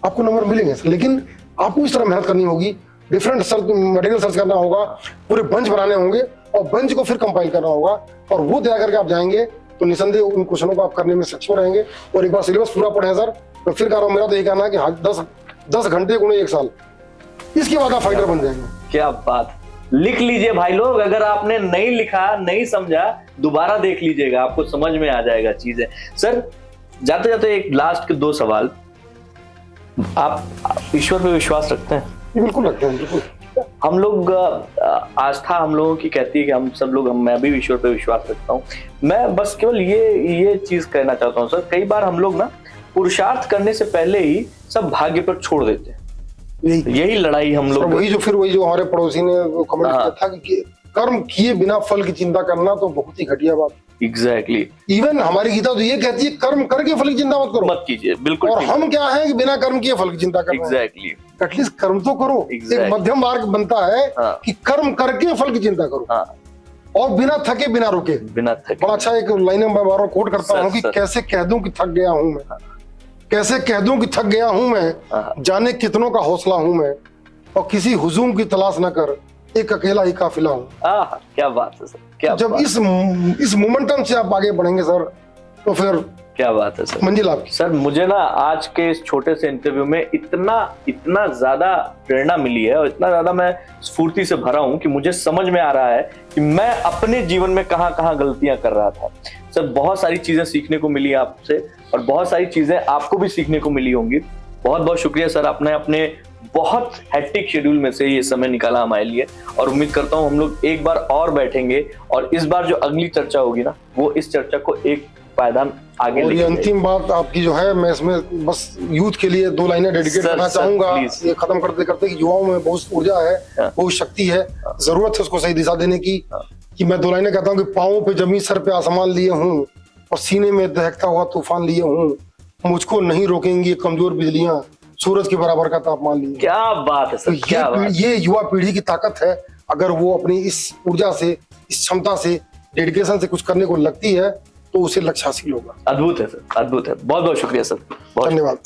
आपको नंबर मिलेंगे सर। लेकिन आपको इस तरह मेहनत करनी होगी, डिफरेंट मटेरियल सर्च करना होगा, पूरे बंच बनाने होंगे, और बंच को फिर कंपाइल करना होगा, और वो तैयार करके आप जाएंगे तो निसंदेह उन क्वेश्चनों को आप करने में सक्षम रहेंगे। और एक बार सिलेबस पूरा पढ़े सर, मैं फिर कह रहा हूँ, मेरा तो यही कहना है कि 10 घंटे गुणे 1 साल, इसके बाद आप फाइटर बन जाएंगे। क्या बात, लिख लीजिए भाई लोग, अगर आपने नहीं लिखा, नहीं समझा, दोबारा देख लीजिएगा, आपको समझ में आ जाएगा चीजें। सर जाते जाते एक लास्ट के 2 सवाल, आप ईश्वर पे विश्वास रखते हैं? बिल्कुल रखते हैं, बिल्कुल। हम लोग आस्था हम लोगों की कहती है कि हम सब लोग, मैं भी ईश्वर पे विश्वास रखता हूँ। मैं बस केवल ये चीज कहना चाहता हूँ सर, कई बार हम लोग ना पुरुषार्थ करने से पहले ही सब भाग्य पर छोड़ देते हैं। यही लड़ाई हम लोग, वही जो हमारे पड़ोसी ने कमेंट किया था कि कर्म किए बिना फल की चिंता करना तो बहुत ही घटिया बात। एग्जैक्टली, इवन हमारी गीता तो ये कहती है कर्म करके फल की चिंता मत करो, मत कीजिए, बिल्कुल। और हम क्या है कि बिना कर्म किए फल की चिंता कर रहे हैं। एग्जैक्टली, एटलीस्ट कर्म तो करो। एक मध्यम मार्ग बनता है कि कर्म करके फल की चिंता करो, और बिना थके बिना रुके। बड़ा अच्छा एक लाइन मैं बार कोट करता हूँ कि कैसे कह दूं कि थक गया हूं मैं, कैसे कह दूं कि थक गया हूं मैं, जाने कितनों का हौसला हूं मैं, और किसी हुजूम की तलाश न कर एक अकेला ही काफिला हूँ। क्या बात है सर, क्या जब बात, इस मोमेंटम से आप आगे बढ़ेंगे सर, तो फिर क्या बात है सर। मंजिल आपकी। सर मुझे ना आज के इस छोटे से इंटरव्यू में इतना ज्यादा प्रेरणा मिली है और इतना ज्यादा मैं स्फूर्ति से भरा हूं कि मुझे समझ में आ रहा है कि मैं अपने जीवन में कहां कहां गलतियां कर रहा था। सर बहुत सारी चीजें सीखने को मिली आपसे और बहुत सारी चीजें आपको भी सीखने को मिली होंगी। बहुत बहुत शुक्रिया सर, आपने अपने बहुत हेक्टिक शेड्यूल में से ये समय निकाला हमारे लिए और उम्मीद करता हूं हम लोग एक बार और बैठेंगे और इस बार जो अगली चर्चा होगी ना, वो इस चर्चा को एक पायदान आगे और लेके ये जाएगी। अंतिम बात आपकी जो है, मैं इसमें बस यूथ के लिए 2 लाइनें डेडिकेट सर, करना सर, चाहूंगा। प्लीज। ये खत्म करते करते कि युवाओं में बहुत ऊर्जा है, हाँ। बहुत शक्ति है, जरूरत है उसको सही दिशा देने की। हाँ। कि मैं 2 लाइनें कहता हूँ कि पाँवों पे जमीन, सर पे आसमान लिए हूँ और सीने में दहकता हुआ तूफान लिए हूँ। मुझको नहीं रोकेंगी ये कमजोर बिजलियां, सूरज के बराबर का तापमान लिए। क्या बात है सर, क्या बात। ये युवा पीढ़ी की ताकत है। अगर वो अपनी इस ऊर्जा से, इस क्षमता से, डेडिकेशन से कुछ करने को लगती है तो उसे लक्ष्य हासिल होगा। अद्भुत है सर, अद्भुत है। बहुत बहुत शुक्रिया सर, बहुत धन्यवाद।